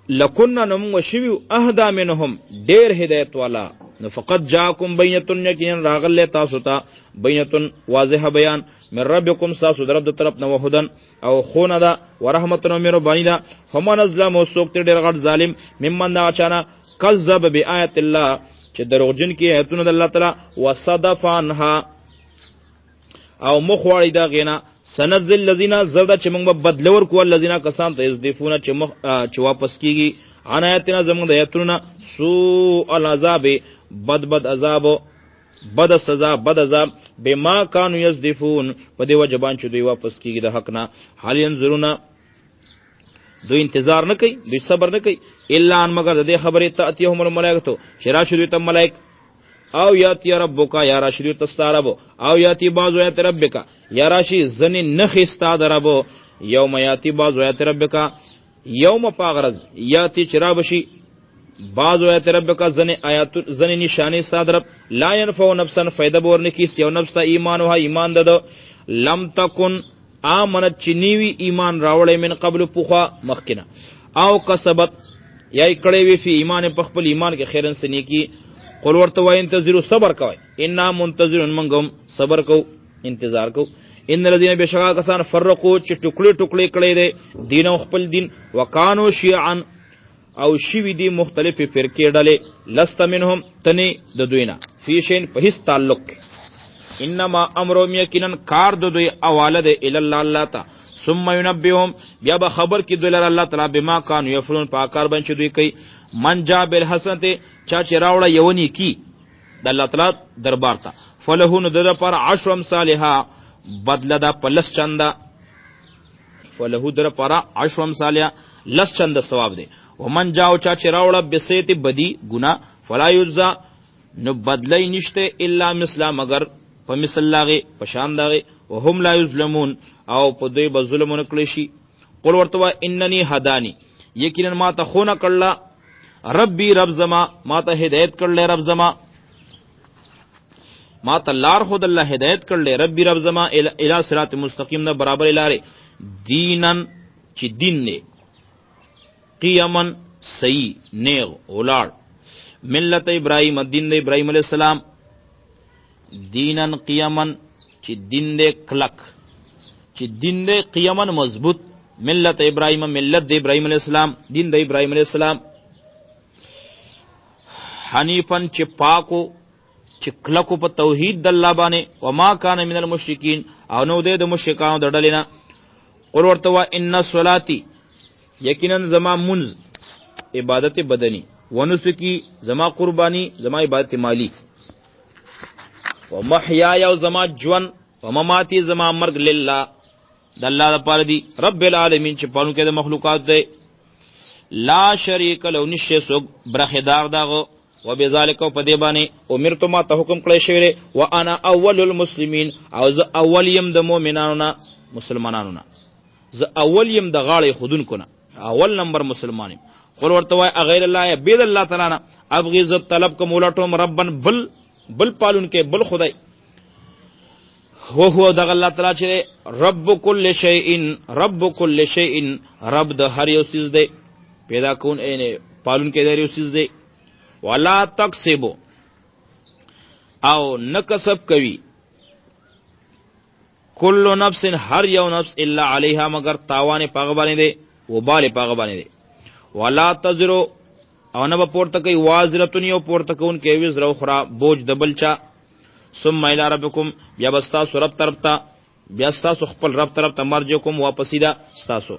لکنا نم وشوی اهدا منهم ډیر هدایت والا نو فقط جاءکم بینۃ یقینا راغله تاسو ته بینۃ واضح بیان من ربکم تاسو درب د طرف نو هدن او خونه دا ورحمتنا مهربانی دا فمن ظلم وسوک ډیر غټ ظالم ممن دا اچانا کذب بیاات الله چې دروغجن کې ایتونه د الله تعالی وصدف عنها او مخواړی دا غینا سنزل الذين زرد چې موږ بدلور کو الذين کسان ته یذفون چې واپس کیږي عنایتنا زموږ د ایتونه سوء العذاب بد عذاب بد سزا بد عذاب بما كانوا یذفون په دی وجبان چې دوی واپس کیږي د حق نه حال ينظرون دوی انتظار نه کوي دوی صبر نه کوي الا ان مگر د خبره تاتيهم الملائکه شراشو دوی ته ملائک او یاتی ربک یا راشی تستارب او یاتی بعض یات ربک یا راشی زنی نخستا دربو یوم یاتی بعض یات ربک یوم پاغرز یاتی چرابشی بعض یات ربک زنی آیات زنی نشانی صادرب لا ينفع نفسا فیدا بورن کیس یو نفس ته ایمان وها ایمان ددو لم تکن امنت چنیوی ایمان راوړې من قبل پوخا مخکنا او کسبت یا کړي وی فی ایمان په خپل ایمان کې خیرن سنی کی قل ورته وای انتظروا صبر کوي ان منتظرون منغم صبر کو انتظار کو ان الذين بشغا کسان فرقوا چې ټوکړي کړي دي دین او خپل دین وکانو شیعا او شی دي مختلفه فرقې ډلې لست منهم تنی د دوینا فی شین په هیڅ تعلق انما امرهم یقینا کار د دوی اواله ده الی الله تعالی ثم ينبئهم بیا به خبر کی دوی الله تعالی بما کانوا یفعلون په کار باندې دوی کوي من جاء بالحسنه چا چې راوړه یونی کی د الله تعالی دربار ته فله نو د پر 10 امثالها بدل دا پلس چندا فله در پر 10 امثالها لس چند ثواب دی ومن جاء چا چې راوړه بسیت بدی ګنا فلا یجزا نو بدلی نشته الا مثلا مگر په مثل لاغه په شان داغه وهم لا یظلمون او په دوی به ظلم ونکړي شي. قل ورته انني هداني یقینا ما ته خونه کړلا ربي رب زما ما ته هدایت کړل رب زما ما ته لار خود الله هدایت کړل ربي رب زما الی صراط مستقیم نه برابر لارې دینن چې دین نه قیامن صحیح نیغ ولاړ ملت ابراهیم دین د ابراهیم علیہ السلام دینن قیامن چې دین دې کلک چې دین دې قیامن مضبوط ملت ابراهیم ملت د ابراهیم علیہ السلام دین د ابراهیم علیہ السلام حنیفن چې پاکو چې کلکو په توحید د الله باندې وما کان من المشرکین او نو د مشرکانو د ډلې نه. اور ورته ان صلاتی یقینا زما منز عبادت بدنی ونسکی زما قربانی زما عبادت مالی ومحیای او زما جون ومماتی زما مرگ لله د الله لپاره دی رب العالمین چې پانو کې د مخلوقات دی لا شریک له نشه سوک برخدار داغو وبذالک په دې باندې امرت ما ته حکم کړی شوی وانا اول المسلمین او ز اول یم د مؤمنانو نه مسلمانانو نه ز اول یم د غاړې خودونکو نه اول نمبر مسلمان. قل ورته وای غیر الله بيد الله تعالی نه ابغي ز طلب کوم ولټوم ربن بل پالون کې بل خدای هو دغه الله تعالی چې رب کل شیء رب د هر یو چیز دی پیدا کون اینه پالون کې د هر یو چیز دی ولا تکسبو او نکسب کوي کل نفس هر یو نفس الا علیها مگر تاوان پاغه باندې دی وبال پاغه باندې دی ولا تزرو او نه پورته کوي وازرتون یو پورته کون کې وزر اخرى بوج دبلچا ثم الى ربكم بیا بستا سو رب طرف ته بیا تاسو خپل رب طرف ته مرجعکم واپسی دا تاسو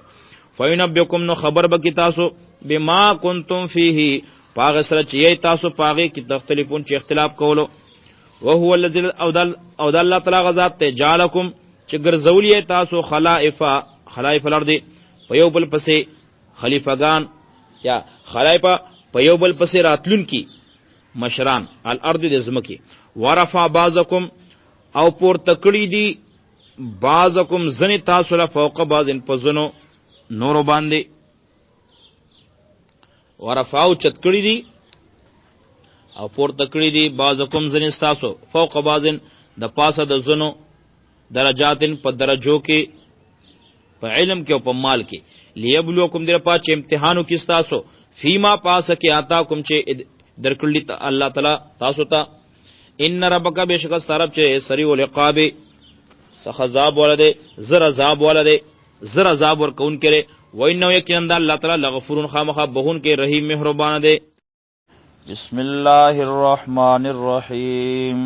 فینبئکم نو خبر بکی تاسو بما کنتم فيه پاغه سره چې تاسو پاغه کې تختلفون چې اختلاف کولو وهو الذي او د الله تعالی غذات ته جالکم چې ګرځولې تاسو خلائف الارض په یو بل پسې خلیفګان یا خلایفه په یو بل پسې راتلون کی مشران الارض د زمکی ورفع بعضکم او پور تکړی دی بعضکم زنی تاسو له فوق بعضن پزنو نورو باندې ورفعو چتکړی دی او پور تکړی دی بعضکم زنی تاسو فوق بعضن د پاسه د زنو درجاتن په درجو کې په علم کې او په مال کې لیبلوکم در پاچ امتحانو کې تاسو فیما پاسه کې آتا کوم چې درکړی الله تعالی تاسو ته ان ربک بشک سترب چې سریع العقاب سخذاب ولده زر عذاب ولده زر عذاب ور کون کړي وینو یقینا الله تعالی لغفور خامخ بهون کې رحیم مهربان دی. بسم الله الرحمن الرحیم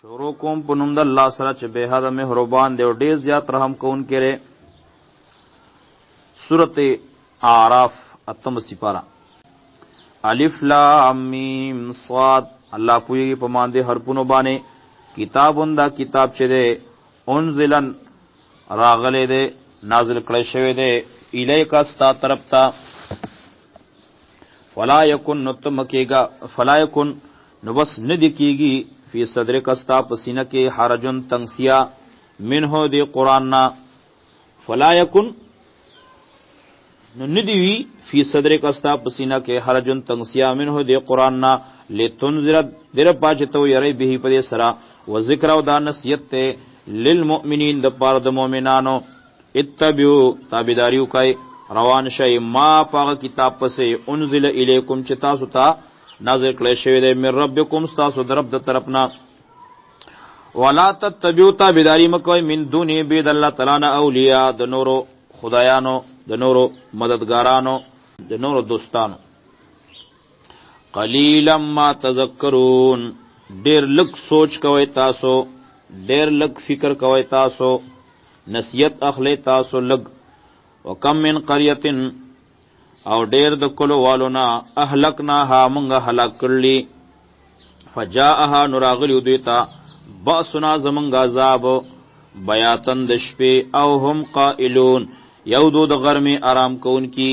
شروع کوم په نوم د الله سره چې به حد مهربان دی او ډیر زیات رحم کون کړي. سورته اعراف اتم سپارہ الف لام میم صاد الله پویږي په مانده حرفونو باندې کتابون دا کتاب چې ده انزلن راغله ده نازل کړی شوی ده الیکا ستا طرف ته فلا یکن نتمکیگا فلا یکن نو بس ندی کیگی فی صدر کستا پسینه کې حرجن تنگسیا منه دی قرآن نا فلا یکن نو ندیوی فی صدر کستا پسینہ کے حرجن تنگسیا منه دی قرآن نا لتنذر در پاچتو یری به پدی سرا و ذکر او دا نصیحت تے للمؤمنین د پار د مؤمنانو اتبعوا تابعداریو کای روان شای ما پاغه کتاب پسې انزل الیکم چې تاسو ته نازل کړی شوی دی من ربکم تاسو درب د طرفنا ولا تتبعوا تابعداری مکوئ من دون بيد الله تعالی نه اولیاء د نورو خدایانو د نورو مددګارانو د نورو دوستانو قلیلا ما تذکرون ډیر لک سوچ کوي تاسو ډیر لک فکر کوي تاسو نصیحت اخلی تاسو لگ وکم من قریتن او ډیر د کلو والونا اهلکناها منگا هلاک کرلی فجاءها نراغلی دویتا باسنا زمنگ عذاب بیاتن دشپی او هم قائلون یودو د غرمی آرام کون کی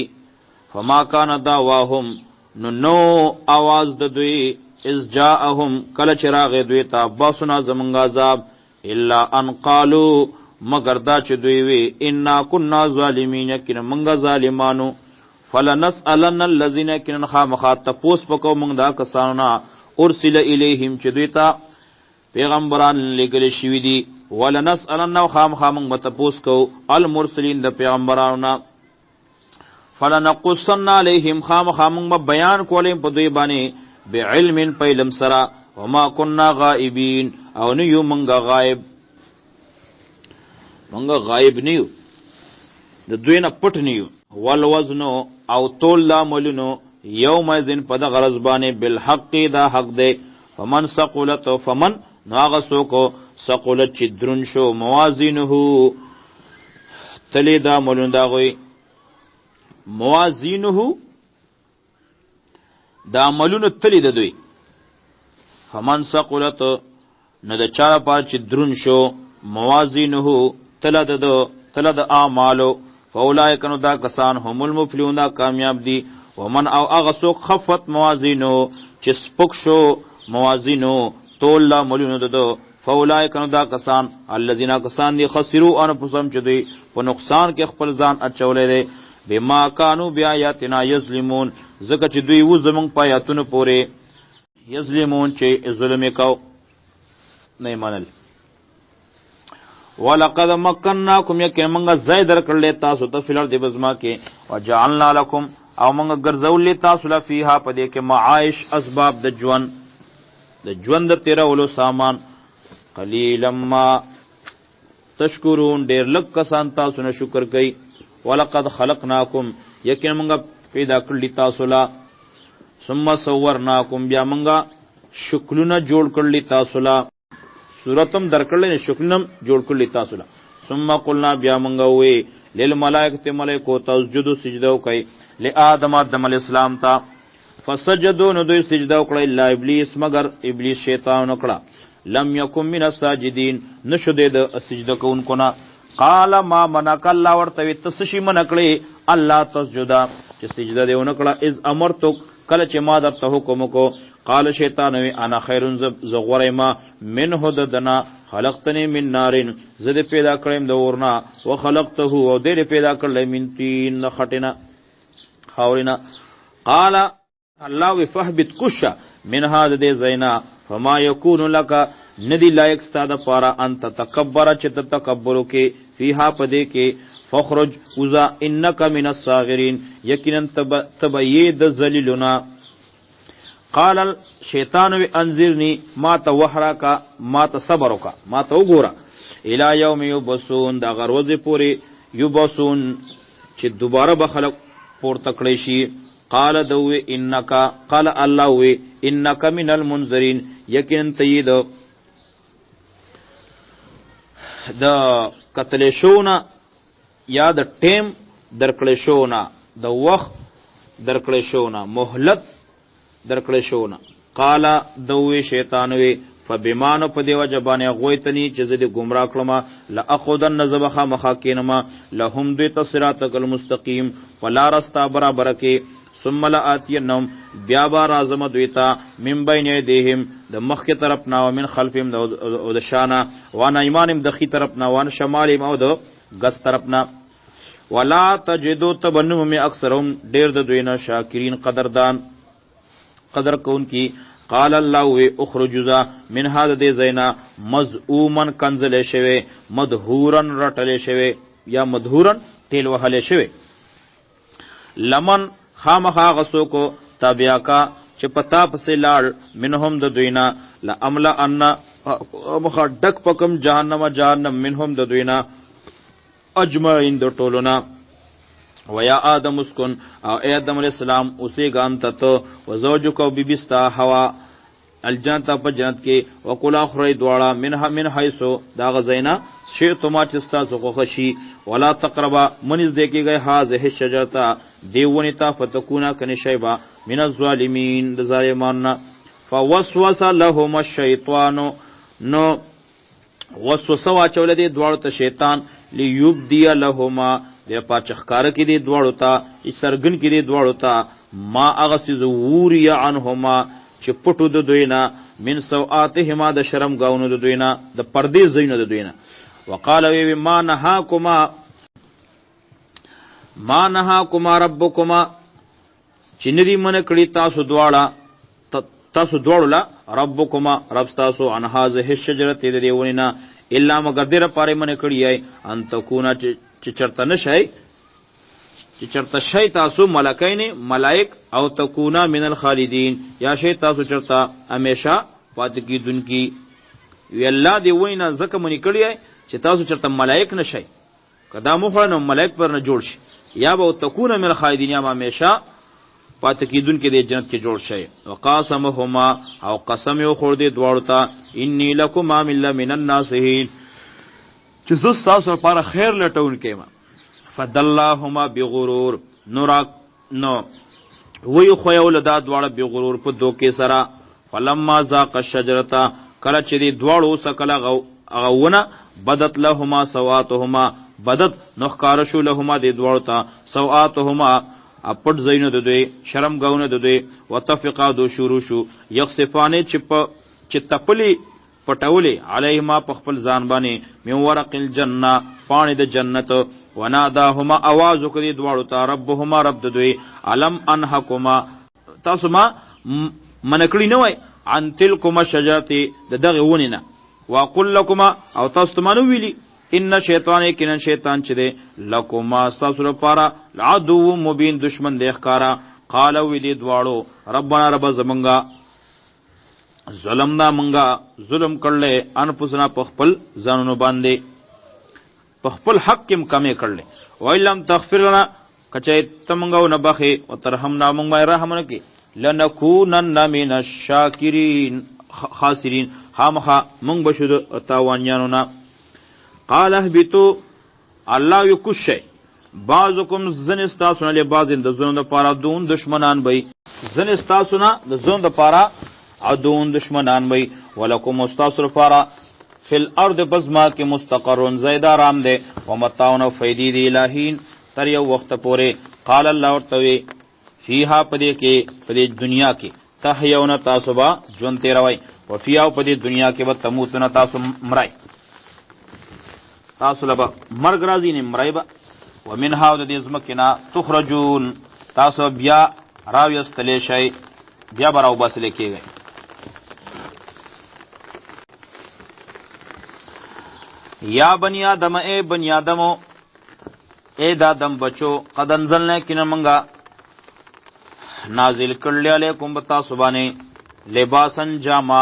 فما کان دعواهم نو آواز د دوی اذ جاءهم کله چراغ دوی ته باسنا زمونږ عذاب الا ان قالوا مگر دا چې دوی وی انا كنا ظالمین یقینا موږ ظالمانو فلنسألن الذين كنن خامخا تپوس پکو موږ دا کسانو ارسل الیهم چې دوی ته پیغمبران لګل شوی دي ولنسألن خامخا موږ تپوس کو المرسلین د پیغمبرانو فلنقصن علیهم خامخا موږ بیان کولم په دوی باندې بعلم پهلم سرا وما كنا غائبین او نه یو موږ غائب منگا غائب نیو د دوی نه پټ نیو والوزنو او تول دا ملونو یوم ازن پد غرض باندې بالحق دا حق دے فمن ثقلت فمن ناغسو کو ثقلت چې درون شو موازینه تلی دا ملون دا غوی موازینه دا ملونو تلی دا دوی فمن ثقلت نه د چا پار چې درون شو موازینه تلا د اعمالو فاولئک نو دا کسان هم المفلحون دا کامیاب دي ومن او اغسو خفت موازینو چې سپک شو موازینو تول لا ملونو ددو فاولئک نو دا کسان الذين کسان دي خسروا انفسهم چې دوی په نقصان کې خپل ځان اچولې دي بما كانوا بیااتنا یظلمون ځکه چې دوی و زمونږ په آیاتونو پورې یظلمون چې ظلم وکاو نه منل ولقد مکناکم یقینا موږ ځای درکړل تاسو ته فلر دی بزما کې وجعلنا لكم او موږ ګرځولې تاسو لا فيها پدې کې معاش اسباب د ژوند تیرولو سامان قلیلا ما تشکرون ډېر لږ کسان تاسو نه شکر کوي ولقد خلقناکم یقینا موږ پیدا کړل تاسو لا ثم صورناکم بیا موږ شکلونه جوړ کړل تاسو لا صورتم درکړل شکلنم جوړ کړل تاسو لا ثم قلنا بیا مونږ وې للملائکه ملائکه تسجدوا سجده وکي لآدم علیہ السلام تا فسجدوا نو دوی سجده وکړه الا ابلیس مگر ابلیس شیطان وکړه لم یکن من الساجدین نشد د سجده کوونکو نه قال ما منک الله ورته تسشی منکړي الله تسجدا چې سجده دی ونکړه اذ امرتک کله چې ما درته حکم کو قال شیطان وی انا خیر زغور ما منه ددنا خلقتنی من نارین زد پیدا کړم د اورنا وخلقته او دې پیدا کړل من تین خټینا خاورینا قال الله وفهبت کش من هذا دې زینا فما یکون لك ندی لایق ستاده پارا انت تکبر چې تکبر کې فيها پدې کې فخرج وذا انك من الصاغرين یقینا تبید ذلیلنا قال الشیطان انذرنی ما ته وحرکا ما ته صبرکا ما ته وګورا الی یوم یبسون دا غروز پوری یبسون چې دوباره به خلق پورته کړی شي قال دوی انک قال الله وی انک من المنذرین یقینا تید د قتل شونا یا د ټیم درکړی شونا د وخت درکړی شونا مهلت درکړی شونا قال دوی شیطان وی فبمان په دیو جبانه غویتنی چې زه گمراه کړم لا اخذن ذبخ مخاکینما لهم دوی تصراط المستقیم ولا رستا برابر کې ثم لاتینهم بیا بار اعظم دویتا من بین یدیهم د مخ کی طرف نا او من خلفهم او د شانا وانا ایمانم د خي طرف نا وان شمالهم او د غس طرف نا ولا تجدو تبنهم اکثرهم ډیر د دوی نه شاکرین قدر کون کی قال الله وی اخرجوا من هذا دې زینا مذعومن کنزل شوی مدهورن رټل شوی یا مدهورن تیل وهل شوی لمن خامخا غسو کو تابعا کا چې پتا پسې لاړ منهم د دوینا لاملا ان مخ ډک پکم جهنم منهم د دوینا اجمعین د ټولنا ویا آدم اسکن او آدم علیہ السلام اسی گانتا تو وزوجک و بیبستا ہوا الجنتا پر جنت کے وکلا خری دوارا منها من حیثو دا غزینا شیطما چستا سخو خشی ولا تقربا منز دیکھی گئے حاضح شجرتا دیونیتا فتکونا کنی شیبا من الظالمین دا ظالماننا فوسوس لهم الشیطانو نو وسوسوا چولدی دوارتا شیطان لیوبدی لهما د پاچخکار کې دي دواړو ته سرګن کې دي دواړو ته ما اغسز وریا عنهما چې پټو د دوی نه من سوآتهما د شرم گاونو د دوی نه د پردې ځایونو د دوی نه. وقال وی ما نهاکما ربکما چې ندی من کړي تاسو دواړو لا ربکما رب تاسو عن هذه الشجره د دې ونی نه الا مگر دې پاره من کړي ای ان تکونا چې چرته نشي چې چرته شي تاسو ملکین ملائک او تکونا من الخالدین یا شي تاسو چرته همیشه پات کیدونکي وی الله دی وینا زکه منی کړی چې تاسو چرته ملائک نشئ کدا مخړنو ملائک پر نه جوړ شي یا به تکونا من الخالدین یا همیشه پات کیدونکي د جنت کې جوړ شي. وقاسمهما او قسم یو خور دی دواړو ته انی لکما من الناصحین چې زه تاسو لپاره خیر لټون کېم. فدلهما بغرور نو وی خو یو لدا دواړه بغرور په دوکې سره. فلما ذاق الشجرة کله چې دی دواړو سکله غونه بدت لهما سواتهما بدت نخکار شو لهما دی دواړو ته سواتهما اپټ زینو د دوی شرم گاونه د دوی. وتفقا دو شروع شو یخصفانه چې تپلی پټولی علیهما په خپل ځان باندې من ورق الجنه پانی د جنت. وناداهما आवाज وکړي دواړو ته ربهما رب د دوی علم انحکما تاسو ما منکړی نه وای عن تلکما شجرتی د دغه ونینا. واقول لكما او تاسو ته مانو ویلی ان شیطان کینن شیطان چې دی لکما تاسو لپاره عدو مبین دشمن دی ښکارا. قال وی دی دواړو ربنا رب زمنګا ظلمنا منګا ظلم کړل انفسنا په خپل ځانونو باندې په خپل حق کې کمې کړل. ویلم تغفر لنا کچې تمنګو نه بخي او ترحمنا مونږ باندې رحم وکړي لنکونن من الشاکرین خاسرین خامخا مونږ بشو د تاوانیانو نه. قال اهبطوا الله یکشی بعضکم زن استاسونه له بعض د زون د پاره دون دشمنان وي زن استاسونه د زون د پاره عدون دشمنان وي. ولکم استاسر پاره فی الارض بزما کې مستقرون زید آرام ده ومتاون فیدی دی الہین تر یو وخت پورې. قال الله ورتوی فیها پدې کې پدې دنیا کې تحیون تاسو با جون تیروي وفیا پدې دنیا کې به تموتون تاسو مرای تاسو لبا مرګ راځي نه مرای با. ومنها د دې زمکنا تخرجون تاسو بیا راويستلې شي بیا براو باسل کېږي. یا بنی آدم اے بنی آدمو اے دادم بچو قد انزلنا کنا منگا نازل کرلی علیکم بتا سبانے لباسن جاما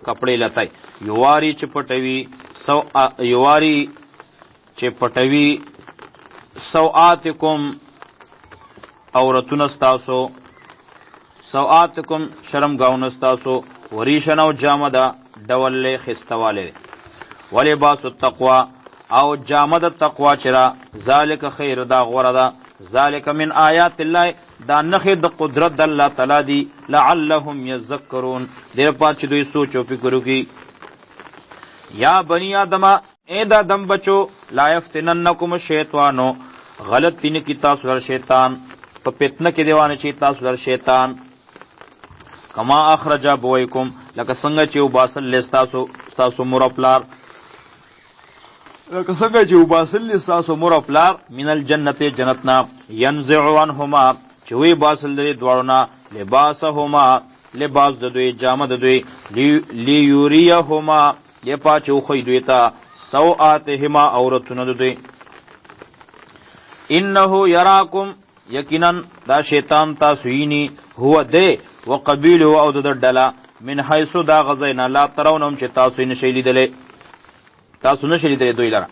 کپڑے لتائی یواری چپٹوی سوآتکم عورتون استاسو سوآتکم شرم گاون استاسو وریشنو جامع دا دول خستواله ولباس التقوى او جامد التقوى چرا ذالک خیر دا غور دا ذالک من آیات الله دا نخی دا قدرت دا اللہ تعالی دی لعلهم یذکرون دیر پات چی دوی سوچ و فکرو کی. یا بنی آدم اے دا دم بچو لا یفتننکم شیطانو غلط تین کی تاسو در شیطان پا پیتن کی دیوان چی تاسو در شیطان کما اخرجا بوئیکم لکا سنگا چیو باسل لیستاسو مرپلار لکه څنګه چې وباسل لساسو مور افلار من الجنت جنتنا ينزع عنهما چې وی باسل لري دوړنا لباسهما لباس د دوی جامه د دوی لیوریهما لپاچو خو دوی ته سوآتهما عورتونه د دوی. انه یراکم یقینا دا شیطان تاسو یینی هو ده وقبیله او د ډلا من حيث دا غزینا لا ترونهم چې تاسو نشئ لیدلې تاسو نشئ لیدلې دوی لره.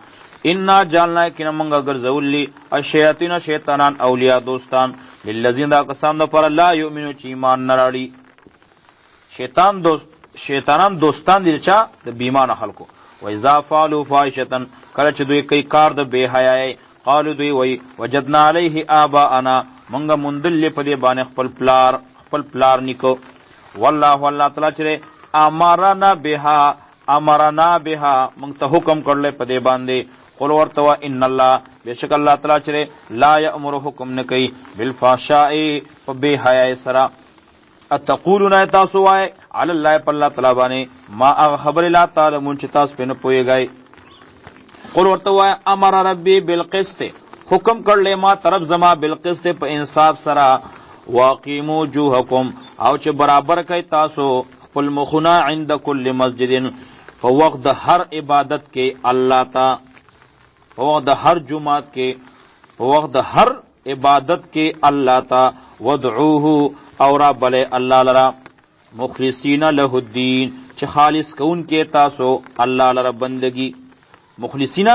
انا جعلنا کنا منگا گرزولی الشیاطین شیطانان اولیاء دوستان للذین دا قسام دا پر لا یؤمنو چی ایمان نراڑی. شیطانان دوستان دی چا دا بیمان خلقو. و اذا فعلوا فاحشة کلچ دوی کئی کار دا بے حیائی قالو دوی وی وجدنا علیہ آباءنا منگا مندل پدی بان خپل پلار نکو. واللہ تعالی چرے امرنا بها منگتا حکم کرلے پدی باندے. قل ورتوا ان اللہ بیشک اللہ تعالی چرے لا یامر حکم نکئی بالفحشاء فبے حیاء سرا اتقولون تاسو وای علی الله پر الله تعالی باندې ما هغه خبر لا تعلمون چې تاسو په نه پوهیږئ. قل ورته وای امر ربی بالقسط، حکم کړل ما طرف زما بالقسط په انصاف سره، واقیموا وجوهکم او چې برابر کړئ تاسو خپل مخونه عند کل مسجد په وخت د هر عبادت کې الله تا، په وخت د هر جمعات کې، په وخت د هر عبادت کې الله تا، ودعوه او را بلے اللہ لرا مخلصین له الدین چې خالص کون کې تاسو الله لرا بندگی، مخلصین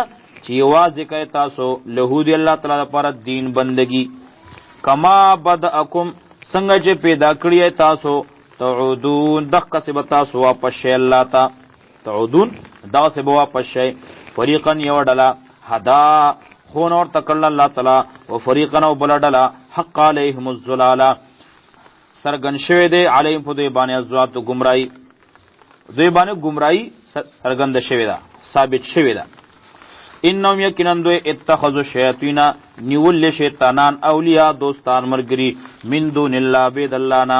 چې یوازې کوي تاسو له دی الله تعالی لپاره دین بندگی. کما بدأکم څنګه چې پیدا کړی تاسو تعودون دغه څه به تاسو واپس شئ الله ته، تعودون دا څه به واپس شئ. فریقا یو ډله هدا خون اور تکړه الله تعالی او فریقا او بل ډله حق علیهم الضلاله سرګن شوی دی علیهم په دوی باندې ازوات گمراهی، دوی باندې گمراهی سرګند شوی ده، ثابت شوی ده. انهم یقینا دوی اتخذوا الشیاطین نیول شیطانان اولیاء دوستان مرګری من دون الله بيد الله نا،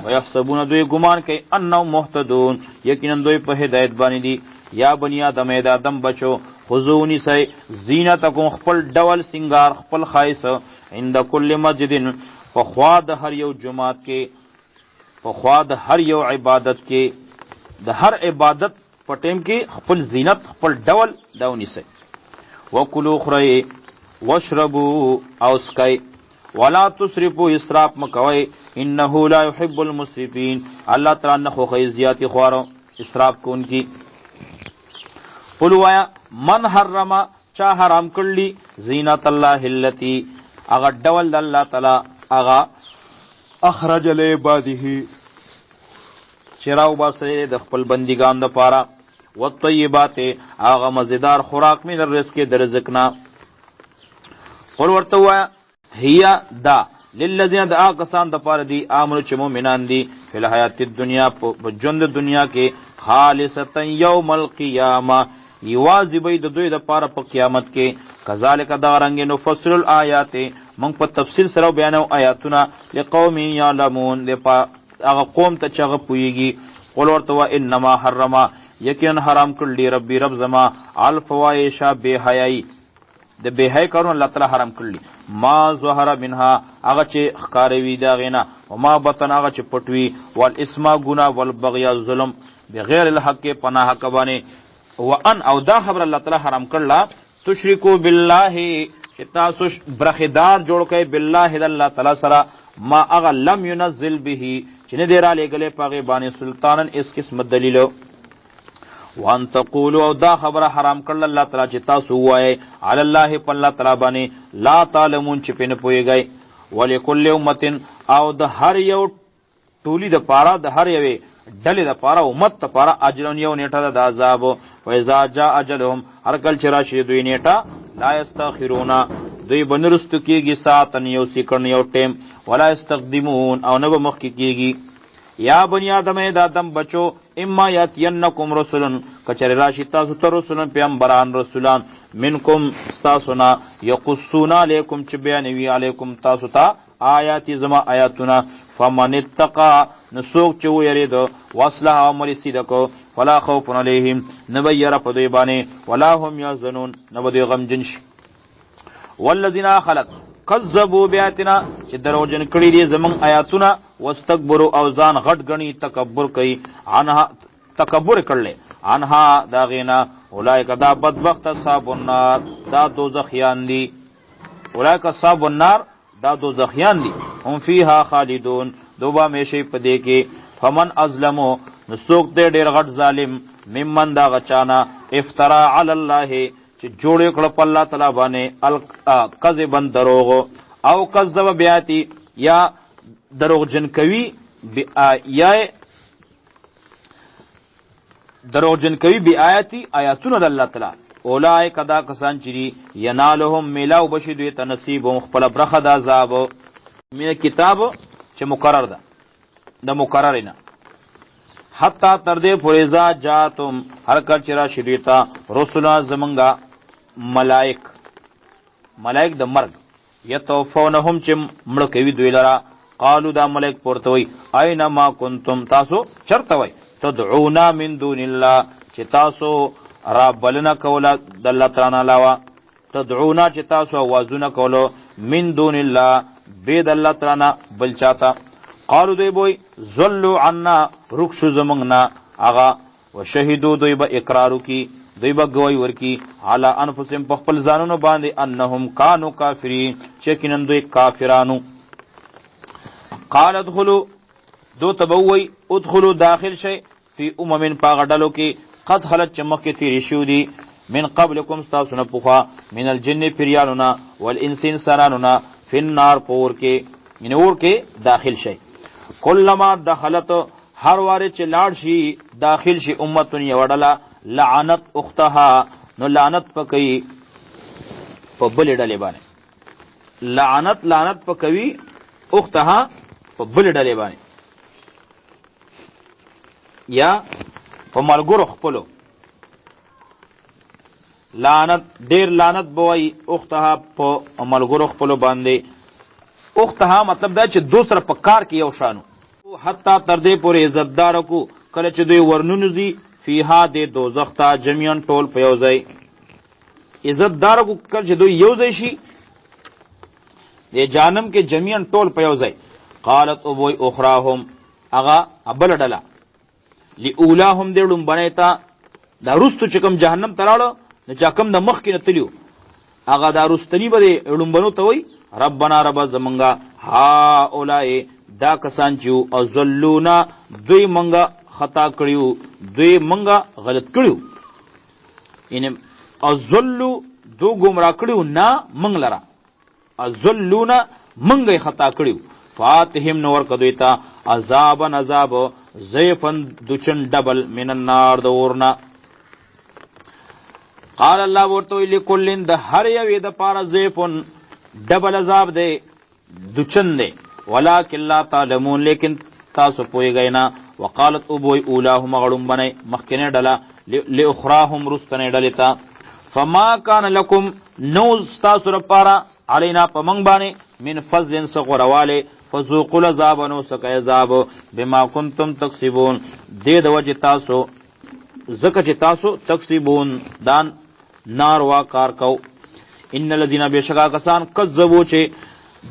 ويحسبون دوی ګمان کوي انهم مهتدون یقینا دوی په هدایت باندې دي. یا بنی آدم آدم بچو خذونی سی زینتکم خپل ډول سنگار خپل خایس عند کل مسجد پخوا د هر یو جماعت کې، پخوا د هر یو عبادت کې، د هر عبادت په ټیم کې خپل زینت خپل ډول داونی سی. وکلوا خری واشربوا او اسکای ولا تسرفوا اسراف مکوي انه لا يحب المسرفين الله تعالی نه خو زیاتی خوارو اسراف کوونکی. قل وایا من حرم چا حرام کړلی زینت الله التي اغه ډول د الله تعالی اغا اخرج لعباده چراو باسره د خپل بندگان د پاره، والطیبات اغا مزیدار خوراک من الرزق د رزقنا. قل ورته وایا هي دا للذین دا کسان د پاره دی امر چې مؤمنان دي په حیات الدنیا په ژوند دنیا کې خالصتا یوم القیامه یوازبی د دوی د پاره په قیامت کې. کذالک دا رنگ نفصل الآیات من په تفصیل سره بیانو آیاتونه لقوم یعلمون د هغه قوم ته چې هغه پوهیږي. قل ورته وا انما حرم یقینا حرام کړلی ربي رب زما الفواحش بے حیائی، د بے حیا کارونه الله تعالی حرام کړلی. ما ظهر منها هغه چې ښکاروي دا غینا، او ما بطن هغه چې پټوي، والاسم گناه، والبغي ظلم بغیر الحق پناه حق باندې. وان او دا خبر الله تعالی حرام کړلا تشرکو بالله چې تاسو برخدار جوړ کړئ بالله د الله تعالی سره ما اغه لم ينزل به چې نه دی را لېږلی په هغې باندې سلطانن اس قسم دلیل. وان تقولوا او دا خبره حرام کړل الله تعالی چې تاسو ووایئ علی الله په الله تعالی باندې لا تعلمون چې پې نه پوهېږئ. ولکل امة او د هر یو ټولي د پاره د هر یوې ډلې د پاره امت د پاره اجرن یو نیټه ده د عذاب. واذا جاء اجلهم هر کله چې راشي دوی نیټه لا یستاخرون دوی به نه رستو کېږي ساعتن یو سیکنډ یو ټیم، ولا یستقدمون او نه به مخکې کېږي. یا بنی آدم آدم بچو اما یاتینکم رسولن کچری راشي تاسو ته رسولن پیغمبران رسولان منکم ستاسونا یقصون علیکم چې بیانوي علیکم تاسو ته آیاتی زما آیاتونه. فمن اتقا نسوک چې ویریدو واصلح عمل سیده کو فلا خوف علیهم نبه یره په دوی باندې ولا هم یحزنون نبه دوی غمجن شي. والذین خلق کذبوا بیاتنا چې دروژن کړي دي زمون آیاتونه واستكبروا او ځان غټ غني تکبر کوي عنها تکبر کړل عنها دا غینا اولئک دا بدبخت اصحاب النار دا دوزخیان دي، اولئک اصحاب النار دا دوزخیان دي هم فیها خالدون دوبا میشي پدې کې. فمن ازلمو نسوک دې ډېر غټ ظالم ممن دا غچانا افترا علی الله چې جوړ کړ په الله تعالی باندې کذبن دروغ او کذب بیاتی یا دروغجن کوي یا دروغجن کوي بی آیاتی آیاتونه د الله تعالی. اولئک دا کسان چې ینالهم میلاو بشي دوی ته نصیب خپل برخه د عذاب من کتاب چې مقرر ده د مقررینه حتی تر دې پورې ځا جاتم هر کله چې راشي دوی ته رسولا زمونږه ملائک د مرګ یتوفونهم چې مړه کوي دوی لره قالو دا ملائک پورته وای اینما کنتم تاسو چرته وای تدعونا من دون الله چې تاسو را بلنه کوله د الله تعالی علاوه تدعونا چې تاسو आवाजونه کولو من دون الله بيد الله تعالی بل چاته قالو دوی بوي زلوا عنا رخص زمنگنا اغا وشهدوا دوی به اقرارو کی دوی به گواہی ورکی علی انفسهم په خپل ځانونو باندې انهم کانوا کافرین چې کینن دوی کافرانو قال ادخلوا دو تبوي ادخلوا داخل شي فی پاغډلو کې قد خلت چمخ کې تیری شو دي من قبلكم استاسنا پوخا من الجن پریانونا والانس انسانانونا فی النار پور کې منور کې داخل شي کلما دخلت هر واره چې لاړ شي داخل شي امتون یوړه لعنت اختها نو لعنت پکې په بل ډلې باندې لعنت پکوي اختها په بل ډلې باندې یا په ملګرو خپلو لعنت ډیر لعنت بوي اختها په ملګرو خپلو باندې اختها مطلب دا چې دوسر په کار کې یو شانو حتی تر دې پورې عزتدار کو کله چې دوی ورنونځي فیها د دوزخ ته جميعا ټول په یو ځای عزتدار کو کله چې دوی یو ځای شي د جهنم کې جميعا ټول په یو ځای قالت او وای اخراهم اغا ابل ډلا لاولاهم دړم بنیتا دا رستو چې کوم جهنم تراړو نه چا کوم د مخ کې نتلیو اغا دا رستنی به لومبنو ته وای ربنا رب زمنګا ها اولای دا کسان چې ازلونا دوی منګه خطا کړیو دوی منګه غلط کړیو ان ازلو دو گمراه کړیو نه منګ لرا ازلونا منګه خطا کړیو فاتهم نور کدویتا عذاب زیفن دچن ډبل من النار دورنا قال الله ورته لکلن د هر یو د پاره زیفن ډبل عذاب دی دچن دی ولکن لا تعلمون لیکن تاسو پوهیږئ نه وقالت ابوی اولاهم غړم بنئ مخکنه ډله لاخراهم رستنه ډلې ته فما كان لكم نوز تاسو لپاره علینا په موږ باندې من فضل صغرواله فذوقوا العذاب نو سکه عذاب بما کنتم تکسبون دې د وجه تاسو زکه چې تاسو تکسبون دان نار وا کار کو ان الذين بشکا کسان کذبوا چې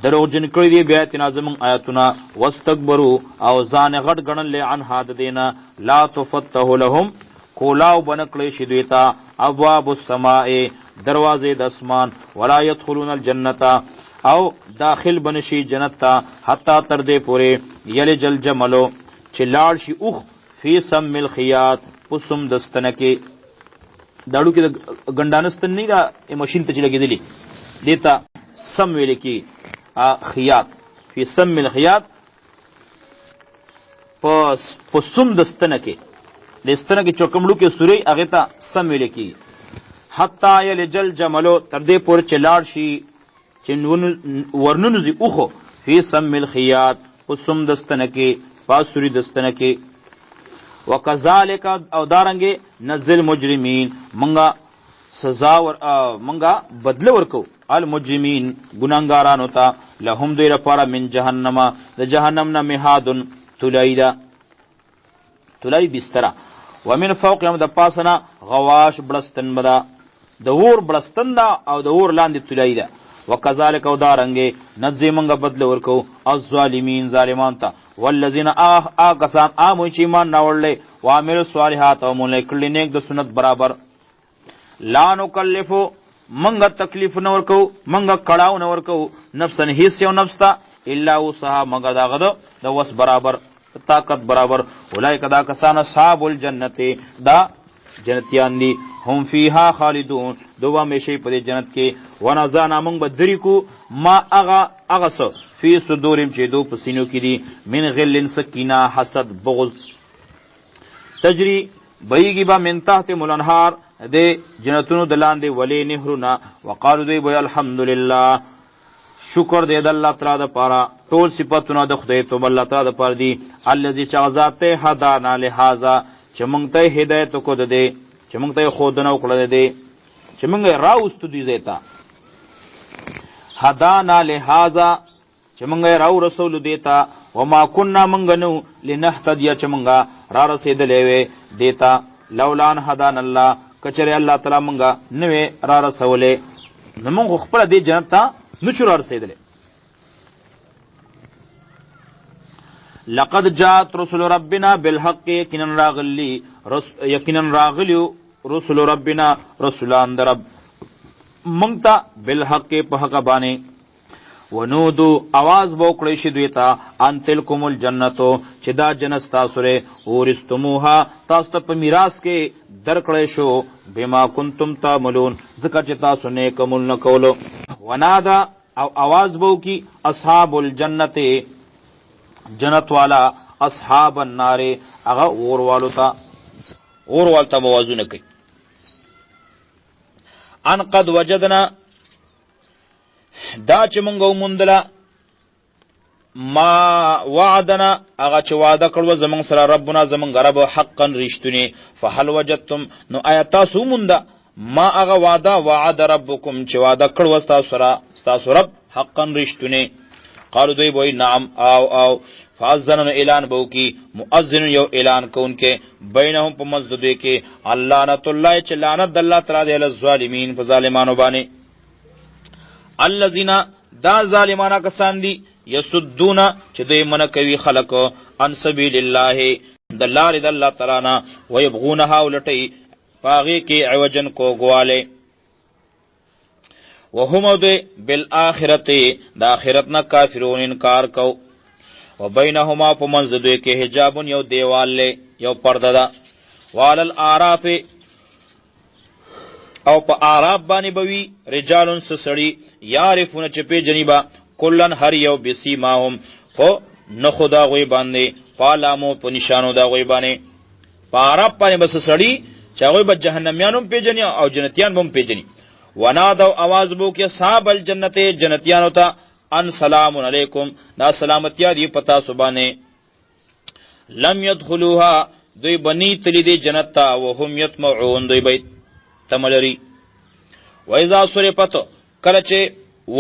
درو جن کړی دی بیا تنازم آیاتنا واستكبروا او ځان غټ غنل عن حد دینا لا تفتح لهم کولاو بنکړی شي دویتا ابواب السماء دروازه د اسمان ولا يدخلون الجنه او داخل بنشي جنت ته حتا تر دې پوره یلجل جملو چې لاړ شي اوخ فی سم الخياط پسم دستنکه داړو کې ګندانستن نه دا ماشین ته چې لګېدلی دیتا سم ویل کی خياط فی سم الخياط پسم دستنکه دستنکه چوکمړو کې سوري هغه ته سم ویل کی حتا یلجل جملو تر دې پوره چې لاړ شي چې ورنونځي اوخو فی سم الخياط پسم دستنکه پاسوري دستنکه وکذالک او دارنګه نزل مجرمین منګه سزا ور منګه بدل ورکو المجرمین ګناګارانو ته لهم دوی لپاره من جهنم د جهنم نه مهادن تلای بستر ومن فوقهم د پاسنا غواش بلستن بدا د ور بلستن دا او د ور لاندې تلای دا وکذالک او دارنګه نزل منګه بدل ورکو الظالمین ظالمان ته والذین آکسان آمو چې ایمان راوړل وعمل الصالحات او مولای کړي نیک د سنت برابر لا نکلفو منګه تکلیف نه ورکو منګه کړهو نه ورکو نفسن هیڅ یو نفس ته الا وسها مګه داغه د وس برابر طاقت برابر اولئک دا کسان اصحاب الجنه دا جنتیان دي هم فیها خالدون دوه مشي په جنت کې ونزانا موږ بدري کو ما اغه سو فی صدورم چې دو پسینو کې دي من غل سکینه حسد بغض تجری بیگی با من تحت الانهار د جنتونو دلاندې ولی نهرنا وقالو دی بی الحمدلله شکر دی د الله تعالی د پاره ټول صفاتونه د خدای ته الله تعالی د پاره دي الذي چغزات هدانا لهذا چې موږ ته هدایت کو ده چې موږ ته خودنه وکړه ده چې موږ راوستو دي زیتا هدانا لهذا چې مونږ راو رسول دیتا وما كنا مونږ نو لنهتدي چې مونږ را رسیدلې وې دیتا لولا ان هدانا الله کچره الله تعالی مونږ نوې را رسولې نو مونږ خپل دې جنت ته نشو را رسیدلې. لقد جاءت رسل ربنا بالحق یقینا راغلی رسل ربنا رسولان در رب مونږ ته بالحق په حق باندې ونودو आवाज وکړی شي دوی ته ان تلکم الجنتو چې دا جنت تاسو لري ورستموها تاسو ته په میراث کې درکړی شو بما کنتم تعملون ځکه چې تاسو نیک عمل نه کولو. ونادا او आवाज وو کی اصحاب الجنت جنت والا اصحاب النار هغه اور والتا موازونه کوي ان قد وجدنا دا چې مونږ وموندله ما وعدنا هغه چې وعده کړو زمونږ سره ربنا زمونږ رب حقا رښتونی فهل وجدتم نو آیا تاسو مونده ما هغه وعده وعد ربکم چې وعده کړو ستاسو رب حقا رښتونی قالو دوی وای نعم او فاذن اعلان بو کی مؤذن یو اعلان کونکه بینهم په مسجد دوی کې لعنت الله چې لعنت الله تعالی علی الظالمین په ظالمانو باندې الذين دا ظالمانه کسان دي یسدون چې دوی من کوي خلق ان سبیل الله د لارې د الله تعالی نه ويبغونها ولټي پاغي کې عوجن کو غواله وهم به بالآخرته د آخرت نه کافرون انکار کو وبینهما فمنز دوی کې حجاب یو دیوال له یو پرده ده والل اعراف او په اعراف باندې بوي رجالون سسړي یعرفون چې په جنبا کلن هر یو بسیماهم خو نه خدا غوي باندې پالامو په نشانو دا غوي باندې په اعراف باندې بس سړي چې غوي به جهنميانو په جنیا او جنتیان هم په جنی ونادو आवाज بو کې صاحب الجنت جنتیانو ته ان سلام علیکم دا سلامتی دی پتا سبانه لم يدخلوها دوی بنی تلی دی جنت تا وهم یطمعون دوی بیت تملری و اذا صرفت کله چې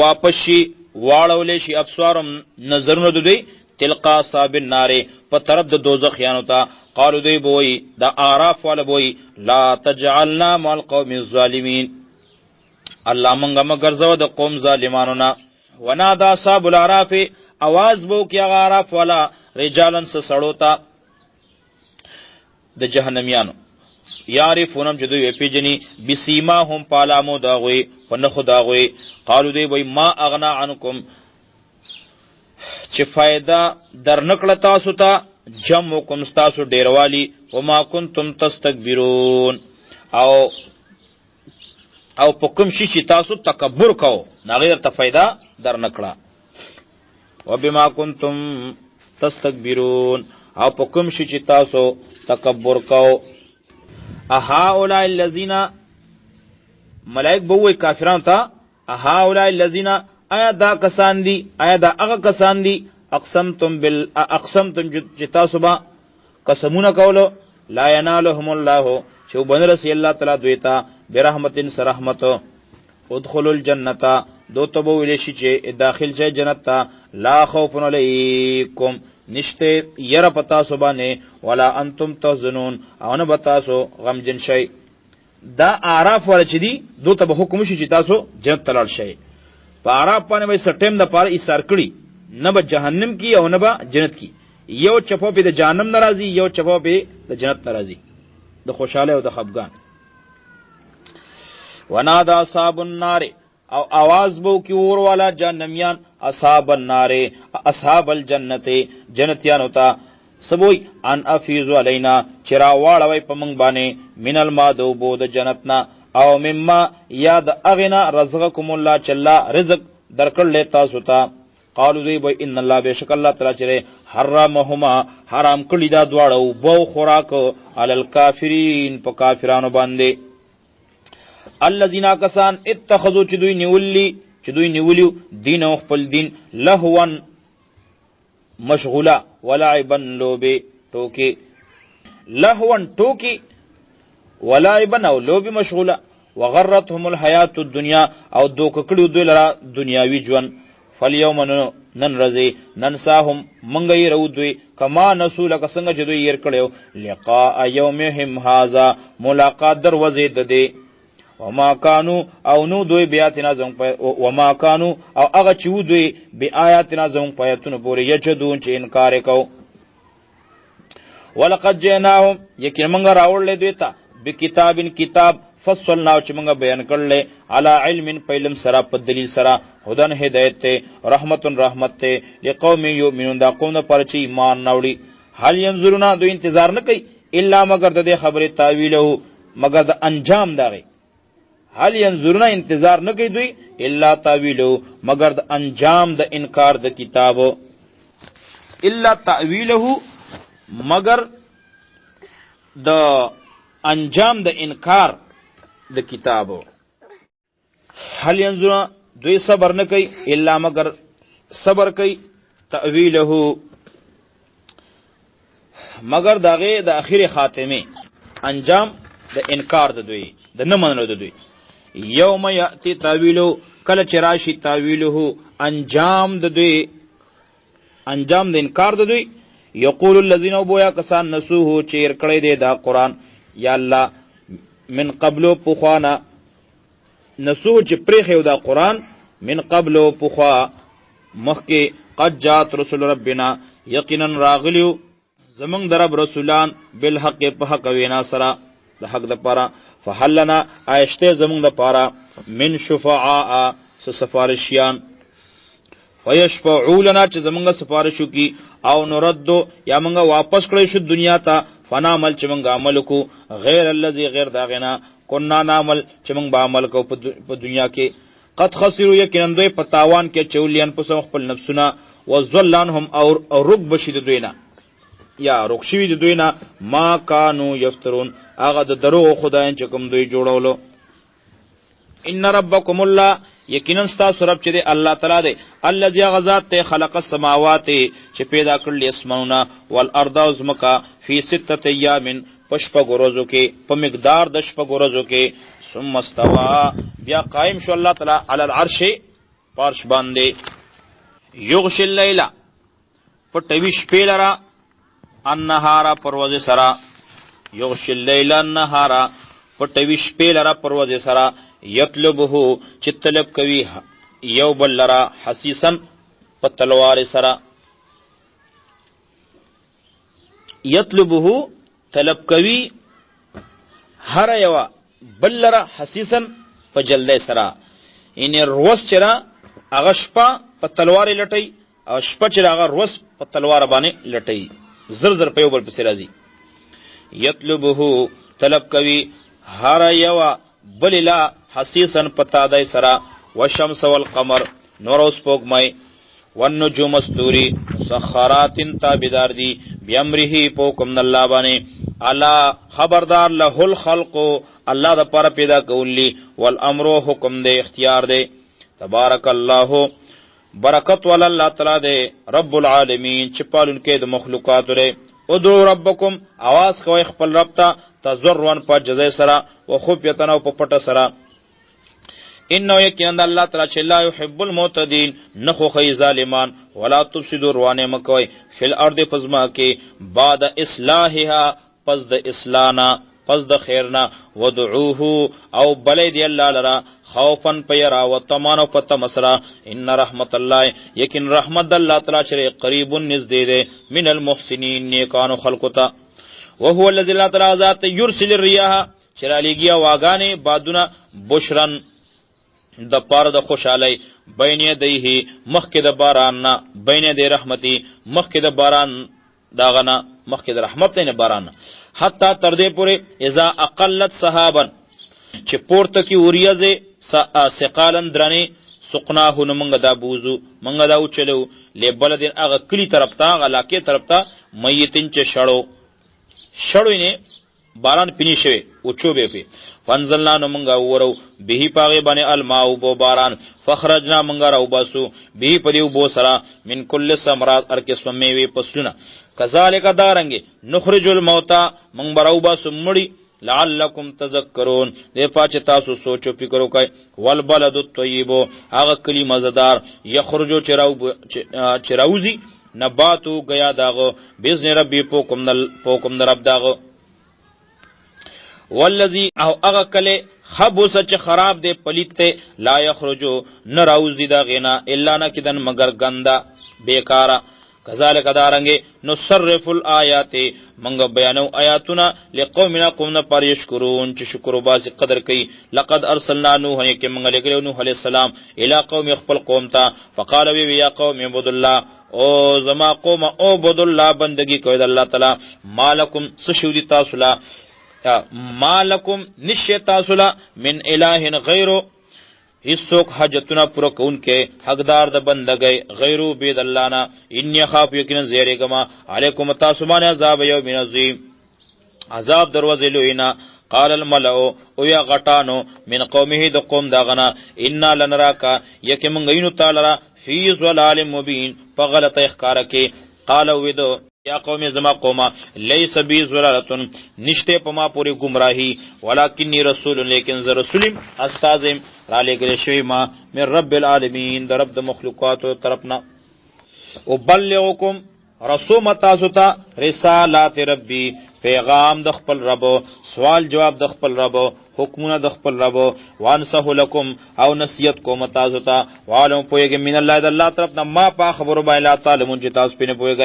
واپس شي واړولې شي ابصارم نظرونه دوی تلقا صاحب النار په طرف د دوزخ یانو ته قالو دوی بوئی دا اعراف والا بوئی لا تجعلنا مع القوم الظالمین الله منګه مگر زو د قوم ظالمانو نه. ونادا صاحب الاعراف आवाज بو کی اعراف والا رجالن سړو ته د جهنميانو یعرفونم چې دوی پیجنی بسیماهم پالامو داغوي پنخو داغوي قالو دوی وای ما اغنا عنکم چې فائدہ در نکړه تاسو ته جمع کوم تاسو ډیروالی وما کنتم تستكبرون او په کوم شي چې تاسو تکبر کوو نه غیر ته فائدہ در نکړه وبما کنتم تستكبرون او په کوم شي چې تاسو تکبر کوو. اهؤلاء الذين ملائک بووي کافرانو ته اهؤلاء الذين آیا دا کسان دي آیا دا هغه کسان دي اقسمتم چې تاسو به قسمونه کولو لا ينالهم الله چې وبنرسي الله تعالی دوی ته برحمتن سرحمت ادخلوا الجنه دو ته ویل شي چې داخل شي جنت ته لا خوف علیکم نشته ير پتا سو باندې ولا انتم تحزنون او نه پتا سو غمجن شي. دا اعراف ور چي دي دو ته حکم شي چې تاسو جنت تلل شي په اعراف باندې وي سټیم د پاره ایثار کړي نه به جهنم کی او نه به جنت کی یو چپو په د جهنم ناراضي یو چپو په د جنت ناراضي د خوشاله او د خفګان. ونادا اصحاب النار او आवाज بو کی اور والا جهنميان اصحاب النار اصحاب الجنت جنتیان ہوتا سبوی ان افیز علینا چرا واړوي په مونږ باندې من المادو بود جنتنا او مما یاد اغنا رزقکم الله چلا رزق درکړل تاسو ته قالو دی وای ان الله بشک الله تعالی چره حرمهما حرام کړی دا دواړو بو خوراک علی الکافرین په کافرانو باندې. الذين كسان اتخذوا چې دوی نیولیو دین او خپل دین لهوان مشغولا ولعبا لوبي ټوکی لهوان ټوکی ولعبا او لوبي مشغولا وغرتهم الحیات الدنیا او دوک کړو دوی لرا دنیاوی ژوند. فاليوم نن رزي ننساهم منغي رودوي کما نسو لک څنګه چې دوی ير کړو لقاء يومهم هذا ملاقات دروازه د دې وما كانوا او نو دوی بیاتنا زم وما كانوا او هغه چې دوی بیااتنا زم پیاتونه پورې یجدون چې انکار وکاو ولقد جئناهم یقینا موږ راوړل دوی ته بکتاب کتاب فصلنا چې موږ بیان کړل علی علم پهلم سره په دلیل سره هدن هدایت ته رحمت ته لقوم یؤمنون دا قوم پر چې ایمان نوړي هل ينظرون دوی انتظار نه کوي الا مگر د خبره تعویله مگر د انجام دغه هل ينظرون انتظار نه کوي دوی الا تعویله مگر د انجام د انکار د کتاب الا تعویله مگر د انجام د انکار د کتابو هل ينظرون دوی صبر نه کوي الا مگر صبر کوي تعویله مگر دغه د اخیری خاتمه انجام د انکار د دوی د نه منلو د دوی یوم یاتی تعویله کله چې راشي تعویله انجام د دوی انجام د انکار د دوی یقول الذين بویا کسان نسوه چیر کړی دی دا قران یا الله من قبل پخوانا نسوه چې پرېخو دا قران من قبل پخوا مخکې قد جات رسول ربنا یقینا راغلیو زمون درب رسولان بالحق په حق وینا سره د حق د پاره فحلنا عائشته زمون د پاره من شفعاء سفارشیان فیشفعوا لنا چې زمونږ سفارشو کی او نردو یا مونږ واپس کړی شو دنیا ته فنعمل چې مونږ عمل کو غیر الذي غیر داغنا كنا نعمل چې مونږ به عمل کو په دنیا کې قد خسروا یقینا دوی په تاوان کې چولیان په سم خپل نفسونه وذلانهم او رب بشید دوینا یا رخصوی د دوینا ما کانوا یفترون هغه د درو خدایان چې کوم دوی جوړولو ان ربکم الله یقینا ستاسو رب چې دی الله تعالی دی الذي غزات ته خلق السماوات چې پیدا کړل اسمانونه والارض او زمکا فی 6 ایام پشپ غروزو کې په مقدار د شپ غروزو کې ثم استوى بیا قائم شو الله تعالی علی العرش پارش باندې یغشی الليل پټویش پیلرا النهار پروازه سرا یغشی الليل النهار پټویش پیلرا پروازه سرا یطلبه چې طلب کوي یو بل لرا حسیسن په تلوار سرا یطلبه طلب کوي هر یو بل لرا حسیسن په جلده سرا ان روس چرا هغه شپه په تلوار لټي او شپه چې هغه روس په تلوار باندې لټي زر زر په یو بل پسې راځي یطلبه طلب کوي هر یو بل لا حسیسن پتا دای سرا والشمس والقمر نور اوس پوکمای والنجوم استوري مسخرات تابدار دی بیامره پوکم الله باندې الا خبردار له الخلق الله د پر پیدا کولی والامر حکم دے اختیار دے تبارک الله برکت ول الله تعالی دے رب العالمین چپالن کې د مخلوقات لري ادعو ربکم आवाज کوي خپل رب ته تزرعا په جزای سره او خفیتن او په پټه سره انه یقینا الله تعالی چې لا يحب المعتدين نخو خی ظالمان ولا تفسدوا روانه مکوي فی الارض فزما کې بعد اصلاحها پس د اصلاحنا پس د خیرنا ودعوه او بلید الله لرا خوفا پیرا و طمعا فتمسرا ان رحمت الله یقین رحمت الله تعالی چې قریب نزدې ده من المحسنین نیکانو خلقتا وهو الذي لا تعالی ذات يرسل الرياح چرالیگیا واغانه بادونه بشرن د پاره د خوشالۍ بین یدیه مخک د باران نه بین د رحمتي مخک د باران داغنا مخک د رحمت نه باران حتی تر دې پورې اذا اقلت صحابا چې پورته کی اوریازه ثقالن درنه سقناه نو منګه دا بوزو منګه دا چلو لبلدین هغه کلی طرف ته علاقه طرف ته میتین چې شړو نه باران پینی شوی او چوبه پی فنزلنا نو منګه ورو به پاغه باندې الماء او باران فخرجنا منګه راو باسو به پدیو بو سرا من کل ثمرات ار قسم میوه پسلونه کذالک دارنګ نخرج الموتى من براو باسو مړی لعلکم تذکرون دې پاچ تاسو سوچ او فکر وکړئ والبلد الطیب هغه کلی مزدار یخرجو چراوزی نباتو گیا داغو باذن ربی پوکم در رب داغو والذی او هغه کله خبوس چ خراب دے پلیت تے لا یخرجو نراوزی دا غینا الا نکدن مگر گندا بیکارا کذالک دارنگے نصرف الآیات منگ بیانو آیاتنا لقومنا قومنا پر یشکرون چ شکر باز قدر کئی لقد ارسلنا نوح کہ منگ لگلو نوح علیہ السلام الی قوم خپل قوم تا فقال وی یا قوم عبد الله او زما قوم او عبد الله بندگی کوي د الله تعالی مالکم سشودی تاسلا مالکم نشتاسلا من الہ غیرو حصوک حجتنا پورا کون کے حقدار د بندگی غیرو بید اللہ نا انی خاف یقینا زیرگما علیکم تاسمان عذاب یوم عظیم عذاب دروازه لوینا قال الملأ او یا غټانو من قومه د قوم داغنا انا لنراکا یکم غینو تعالی فی ضلال مبین فغلط اخکار کے قال ودو یا قوم زما قوما لیس بی ضلالتن نشتے پما پوری گمراہی ولکنی رسول لیکن ز رسولم استازم را لګل شوی ما من رب العالمین در رب د مخلوقات طرفنا وبلغکم رسوم تاسو ته رسالات ربی پیغام د خپل رب سوال جواب د خپل رب حکمونه د خپل رب وانصح لكم او نصیحت کوم تاسو ته وعلم پویګ من الله د الله طرفنا ما په خبرو باندې تعالی مونږ تاسو پینې پویګ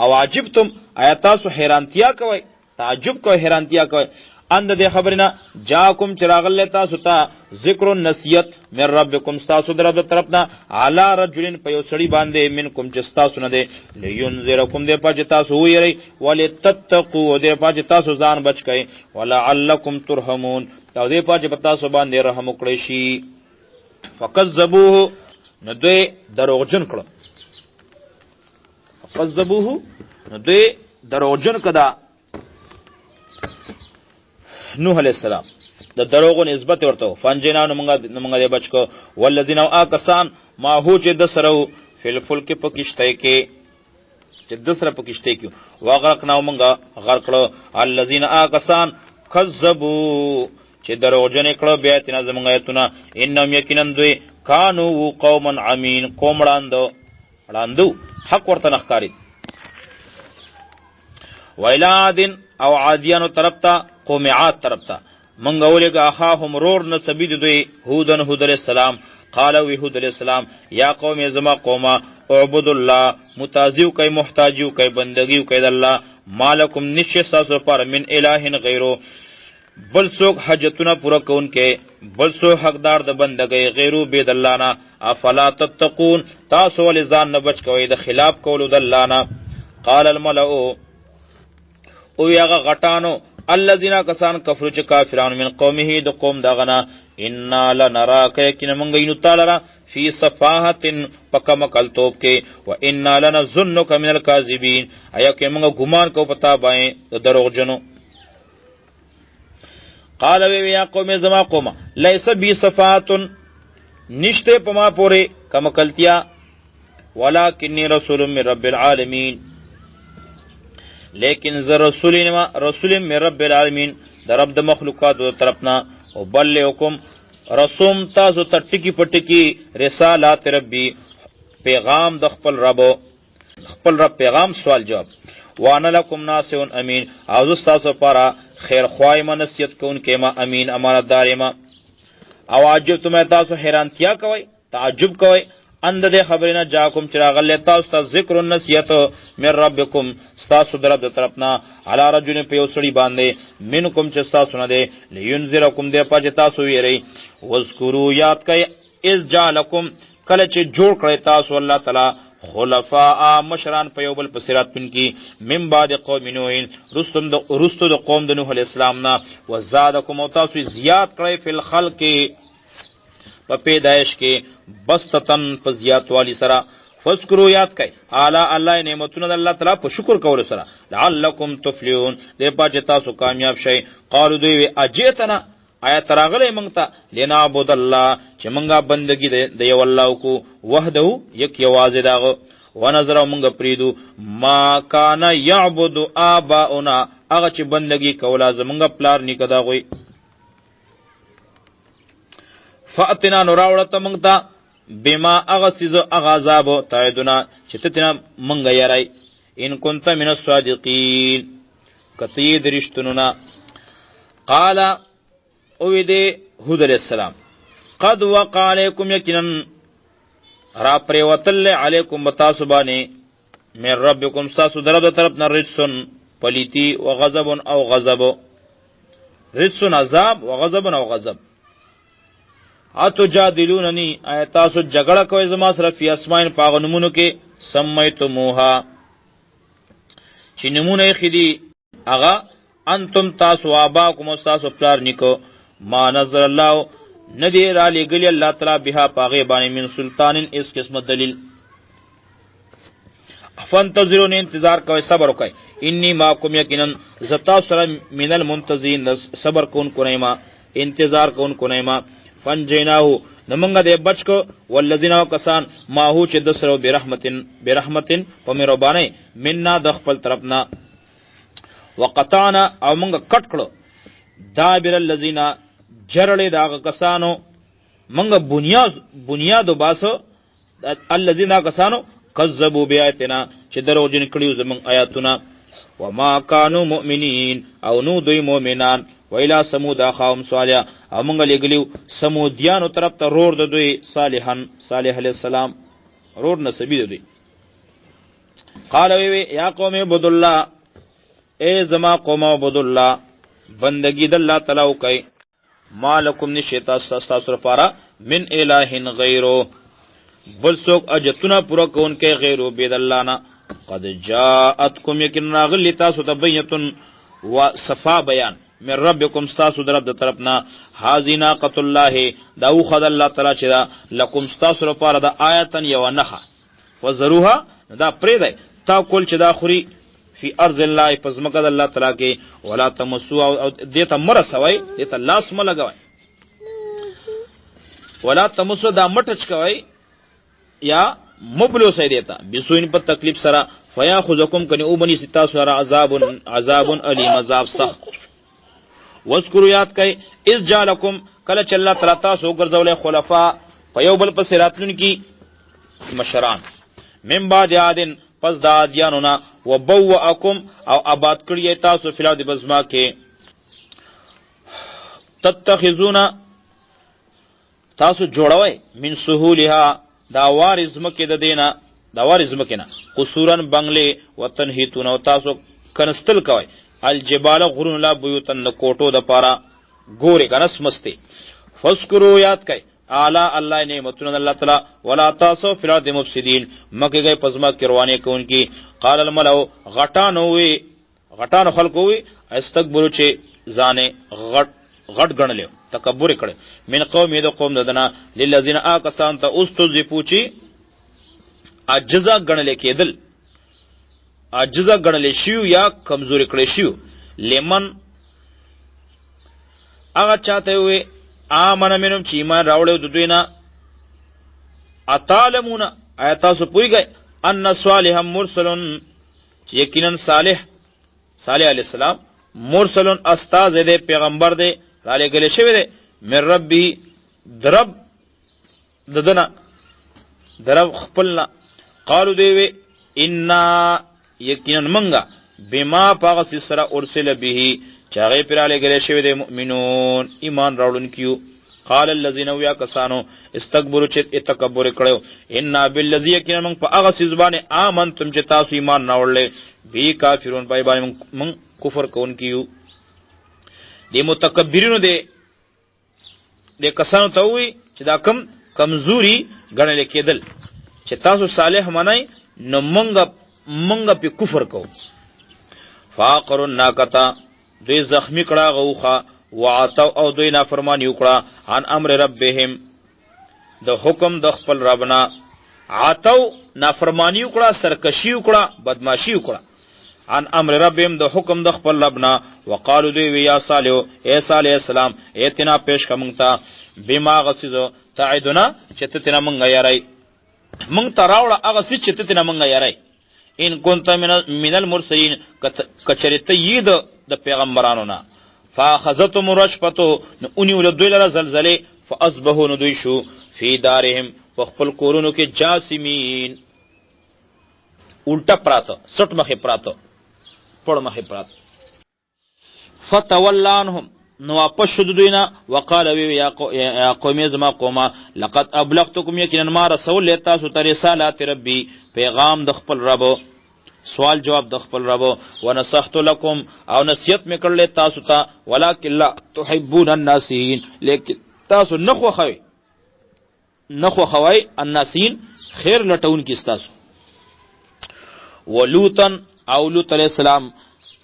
او عجبتم آیاتاسو حیرانتیا کوي تعجب کوي حیرانتیا کوي اند دې خبرنا جاکم چراغل تاسو ته ذکر النصیحت من ربکم تاسو در رب طرفنا علی رجلن په یو سړي باندې منکم چې تاسو نه دی لینذرکم دې پاج تاسو ویری ولتتقوا دې پاج تاسو ځان بچ کئ ولعلکم ترحمون او دې پاج په تاسو باندې رحم وکړي شي فکذبوه نو دوی دروغجن کړه فکذبوه نو دوی دروغجن کړه نوح علیہ السلام د دروغو نسبت ورته فنجنا نو موږ دې بچ کو ولذین او آکسان ما هو چې د سرو فل فلک په کشته کې چې د سره په کشته کې واغرقنا موږ غرق کړو الذین آکسان کذبوا چې دروغجن کړه بیا تینا زموږ ایتونه انهم یقینا دوی کانوا قوما عمین قوم وړاندو حق ورته نخکاری ویلادن او عادیانو طرفتا قوم عاد طرفتا منگولی اخاهم رور نسبید دوی هودن هود علیہ السلام قالو هود علیہ السلام یا قوم زما قوما اعبد الله متازیو کئی محتاجیو کئی بندگیو کئی داللہ مالکم نشستاسو پر من الہ غیرو بل سوک حجتنا پورا کون کے بل سوک حقدار د بندگی غیرو بید اللہ نا افلا تتقون تاسو ولی زان نبچ کوئی د خلاف کولو دلانا قال الملعو او یاغا غٹانو الذين كسان كفروا چ کافرون من قومه د قوم دغنا انا لنراك يكن منغینو تعالی فی صفاحه پکمکل توب کې و انا لنظنك من الكاذبين ایا کې موږ ګمان کو پتا باندې دروغ جنو قال وی یا قوم زما قوم ليس بي صفات نشته پما پوره کمکلتیا ولکنی رسول من رب العالمین لیکن ز رسول من رب العالمین در رب د مخلوقات د طرفنا او بلغکم رسوم تاسو ته ټکی پټکی رسالات ربی پیغام د خپل رب پیغام سوال جواب وانا لکم ناصح امین او تاسو لپاره خیر خوای منصیت کون کې ما امین امانتدار ما او عجبتم تاسو حیرانتیا کوي تعجب کوي اند دے خبرنا جاکم چراغل تاسو ته ذکر النصیحت من ربکم تاسو در رب طرفنا علی رجل په وسړي باندې منکم چې تاسو نه دے لینذرکم دے پج تاسو ویری واذکروا یاد کئ اذ جالکم کله چې جوړ کړی تاسو الله تعالی خلفاء مشران په یو بل په صراط پن کی من بعد قوم نوح رستو د قوم د نوح علیہ السلام نا وزادکم او تاسو زیات کړی فی الخلق په پیدائش کې بستتن په زیات والی سره فذکروا یاد کئ اعلی الله نعمتونه د الله تعالی په شکر کول سره لعلکم تفلحون دې پاج تاسو کامیاب شئ قالو دوی اجیتنا آیا تراغله مونږ ته لنعبد الله چې مونږه بندگی د یو الله کو وحده یک یوازې داغه ونظر مونږ پریدو ما کان یعبد آباؤنا هغه چې بندگی کولا زمونږ پلار نیکه دا غوي فاتنا نراوړه مونږ ته بما هغه سیزو هغه عذابو تعدنا چې ته تینا مونږ یارای ان كنت من الصادقین کتی درشتنونا قال اویده هود علیہ السلام قد وقع علیکم یقینا را پریوتل علیکم بتاسبانی من ربکم ساسو درد طرفنا رجسن پلیتی و غضب او غضب رجسن عذاب و غضب او غضب اتو جادلوننی ایتاسو جگڑا کوئی زما سره فی اسماء پاغنمونو کې سمیتموها چې نمونه خدي اغا انتم تاسو اباکم تاسو پلار نیکو ما نظر الله ندی را لګلی الله تعالی بها پاغه باندې من سلطان اس قسم دلیل فانتظرون انتظار کوي صبر کوي انی ماکم یقینا زتا سره من المنتظرین صبر کون کنیما انتظار کون کنیما فنجیناهو نمنګ دې بچ کو والذین کسان ما هو چې دسرو برحمتن پمربانه مننا د خپل طرفنا وقطعنا او منګ کټ کړو دابر الذین جرړې دا کسانو منګ بنیاد باسو الذین کسانو کذبوا بیاتنا چې درو جن کړیو زمون آیاتنا وما كانوا مؤمنین او نو دوی مؤمنان ویلا سمود اخاهم صالح او مونږ لګلیو سمودیانو طرف ته رور د دوی صالح علیہ السلام رور نسبی دوی قال وی یا قوم عبد الله اے زما قوم عبد الله بندگی د الله تعالی کوي مالکم نشیتا استاسر پارا من الہ غیرو بل سوک اجتنا پورا کون کے غیرو بید اللہ نا قد جاءتکم یکن راغلی تاسو تبینتن و صفا بیان من ربکم ستاسو در رب در طرفنا حازی ناقت اللہ داو خد اللہ تعالی چی دا لکم ستاسو رپار دا آیتن یو نخا وزروها دا پریده تا کل چی دا خوری فی ارض اللہ پزمکد اللہ تعالی کے ولا تمسو دیتا مرسوئی دیتا لاسم لگوئی ولا تمسو دا مٹچ کوئی یا مبلو سے دیتا بسوین پر تکلیف سرا فیا خذکم کنی او بنی ستا سرا عذاب علیم عذاب سخت وذکروا یاد کئ اس جالکم کله چې الله تعالی تاسو ګرځولې خلفاء په یو بل پس راتلون کی مشران من بعد عادن پس د عادیانو نه وبوأکم او آباد کړی تاسو فلاد بزما کې تتخذون تاسو جوړوي من سهولها دا وارز مکه د دینا دا وارز مکه نه قصورن بنگله وتنحیتون او تاسو کنستل کوي الجبال غرون لا بیوتن کوټو د پارا ګوري کنس مستی فذكروا یاد کئ اعلی الله نعمتون الله تعالی ولا تاسو فی الارض مفسدین مکه گئے پزما کروانه کون کی قال الملأ غټانو خلقو وی استکبروا چې ځانه غټ غنلو تکبر کړي من قوم یذ قوم ددنا للذین اکسان ته استذفو چې عجزا غنل کېدل عجزا غنل شیو یا کمزوري کړي شیو لمن هغه چاته وي امن منم چې ایمان راوړل د دوینا اتعلمون آیات سو پوری گئے ان صالح مرسلن یقینا صالح علیہ السلام مرسلن استاد دے پیغمبر دے راله گله شوی دے من ربی درب ددنا درب خپلنا قالو دیوی انا یقینا منگا بما پاغس سرا ارسل به چاغی پر راله گله شوی دے مؤمنون ایمان راولن کیو قال الذين ويا كسانو استكبروا چت تکبر کړو ان بالذي یقینا من پاغس زبانه امنتم چې تاسو ایمان راولې بی کافرون پای باندې من کفر کون کیو دی متکبرینو دی کسانو ته وی چې دا کمزوري غنل کېدل چې تاسو صالح منای نو منګه په کفر کو فاقر ناقتا دوی زخمی کړه غوخه وعتو او دوی نافرمانی وکړه عن امر ربهم د حکم د خپل ربنا عتو نافرمانی وکړه سرکشی وکړه بدمعشی وکړه عن امر ربهم د حکم د خپل ربنا وقالو دی یا صالح اے صالح السلام ایتنا پیش کمنتا بما غسزو تعدنا چتتنا منغا یارای منگ تراوڑا اغسی چتتنا منغا یارای ان کنتا من المرسلین کچریت ید د پیغمبرانو نه فاخذتهم الرجفه نو اونیول دوی لره زلزله فاصبحوا نو دوی شو فی دارهم په خپل کورونو کې جاسمین الټا پراته سټ مخې پراته پړ مخې پراته فتولى عنهم نو واپس شو دوینا وقال وی یا قوم زما قومه لقد ابلغتكم یقینا ما رسول تاسو ته رسالات ربي پیغام د خپل رب سوال جواب د خپل رب ونصحت لكم او نصیحت میکړل تاسو ته ولکن لا تحبون الناسین لیکن تاسو نخو خوي الناسین خیر لټون کی تاسو ولوطن او لوط علیہ السلام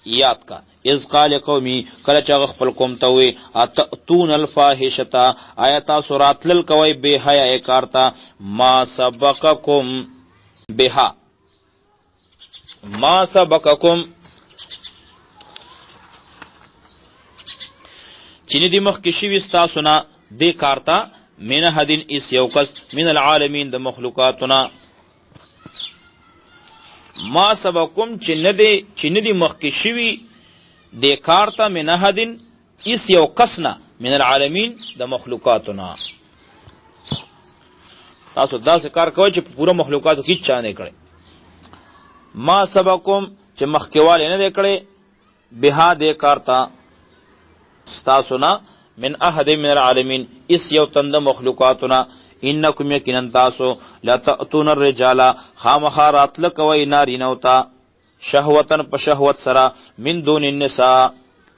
یاد کا اذ قال قومی کله چې خپل قوم ته وي اتون الفاحشتا آیات سورات لل کوي به حیا کارتا ما سبقکم بها ما سبقکم چینی دی مخ کې شوی تاسو نه دې کارتا من حدین اس یوکس من العالمین د مخلوقاتنا ما سبقکم چینی دی مخ کې شوی د کارتا من حدین اس یوکسنا من العالمین د مخلوقاتنا تاسو داسې کار کوئ چې پوره مخلوقاتو کې چا نه کړي ما سبقکم چې مخکېواله نه دی کړی بها دې کارتا تاسو نه من احد من العالمین اس یو تند مخلوقاتنا انکم یقینا تاسو لا تاتون الرجال خامخارات لکوي نارینو تا شهوتن په شهوت سره من دون النساء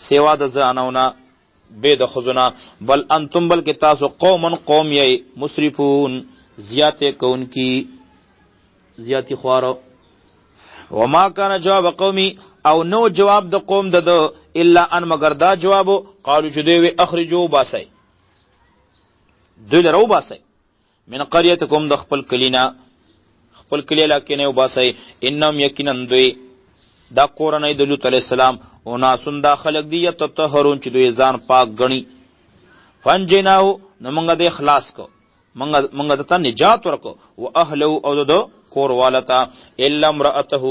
سیوا د زانونا بيد خذنا بل انتم بل کې تاسو قوم یې مسرفون زیاته کون کی زیاتی خوارو وما كان جواب قومي او نو جواب د قوم د الا ان مگر دا جوابو قالو چې دوی اخرجوا باسي دوی لرو باسي من قريتكم د خپل کلینا خپل کلی لکه نه وباسي انهم یقینا دوی دا قرآن د لوط علیہ السلام او ناسون دا خلق دی تطهرون چې دوی ځان پاک غني فنجناو نو موږ د اخلاص کو موږ د نجات ورکو او اهله او د کور والتا الا امراته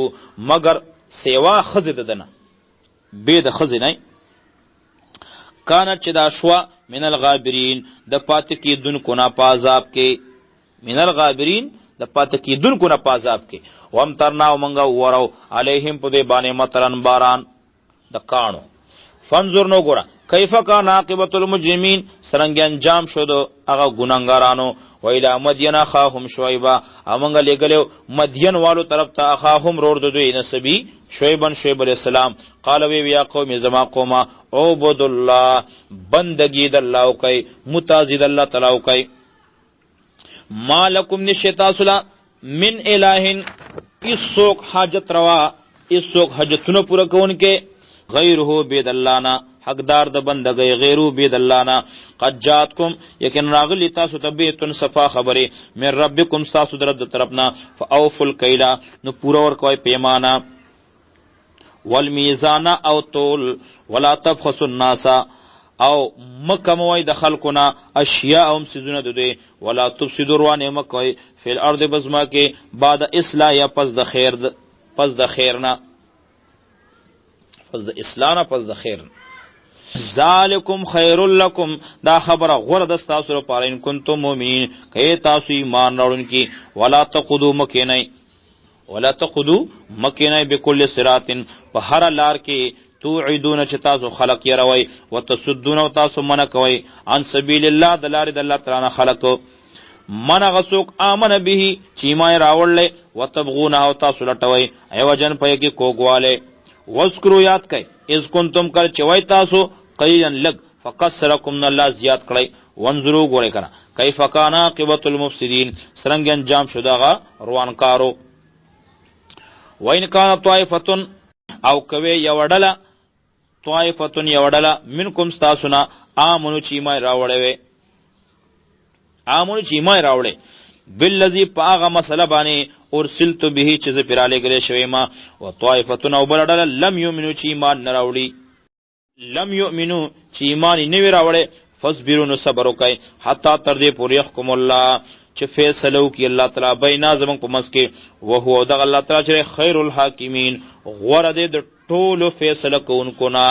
مگر سیوا خزد دنه بيد خزنه کانت چې دا شوا من الغابرین د پات کی دن کو نا پازاب کې من الغابرین د پات کی دن کو نا پازاب کې وم ترنا منغا ورو علیہم پدې باندې مطرن باران د کانو فنظر نو ګورا کیف کان عاقبت المجرمین سرنګ انجام شو دو هغه ګناګارانو ویلا مدین اخاهم شعیبا امنګ لګلو مدین والو طرف ته اخاهم رور دوی نسبی شعیب علیہ السلام قال وی یا قوم زما قوما عبد الله بندگی د الله کوي متعزد الله تعالی کوي مالکم نشتاسلا من الہن اسوک حاجت روا اسوک حاجتونو پورا کون کې غیره بيد الله نا حقدار د بندګي غیرو بيد الله نا قد جاتکم یقین راغلی تاسو ته بیتن صفا خبره من ربکم تاسو درد طرفنا فاوفل کیلا نو پورا ور کوي پیمانه والمیزان او طول ولا تبخسوا الناس او مکموي د خلقنا اشیاء هم سيزونه دوی ولا تفسدوا روانه مکوي فی الارض بزما کې بعد اصلاح یا پس د خیرنا پس د اصلاح پس د خیر ذالکم خیر لکم دا خبر غور د تاسو لپاره ان کنتم مؤمنین کئ تاسو ایمان راوړونکي ولا تقودو مکینای بكل صراط په هر لار کې توعدون چې تاسو خلق یې روي وتصدون او تاسو منع کوي عن سبیل الله د لارې د الله تعالی خلق من غسوک امن به چې ما راوړل وتبغون او تاسو لټوي ایوجن پې کې کوګواله وذکروا یاد کئ اذ کنتم کل چوي تاسو قلیلا لگ فقصرکم الله زیات کړی وانظروا ګورئ کنه کیف کان عاقبت المفسدين سرنګ انجام شداغه روانکارو وین کان طائفتن او کوي یوډله طائفتن یوډله منکم استاسنا امنو چې ما راوړې بالذي پاغه مسله باندې ارسلت به چې ز پیراله غلې شوی ما او طائفتن او بلډله لم یؤمنو چې ایمان نه راوړي لم یؤمنو چې ایمان نه راوړي فصبروا صبر وکي حتا تر دې پورې يحكم الله چې فیصله وکي الله تعالی بینا زمون په مس کې او هو د الله تعالی چې خیر الحاکمین غوړه دې ټولو فیصله کوونکو نه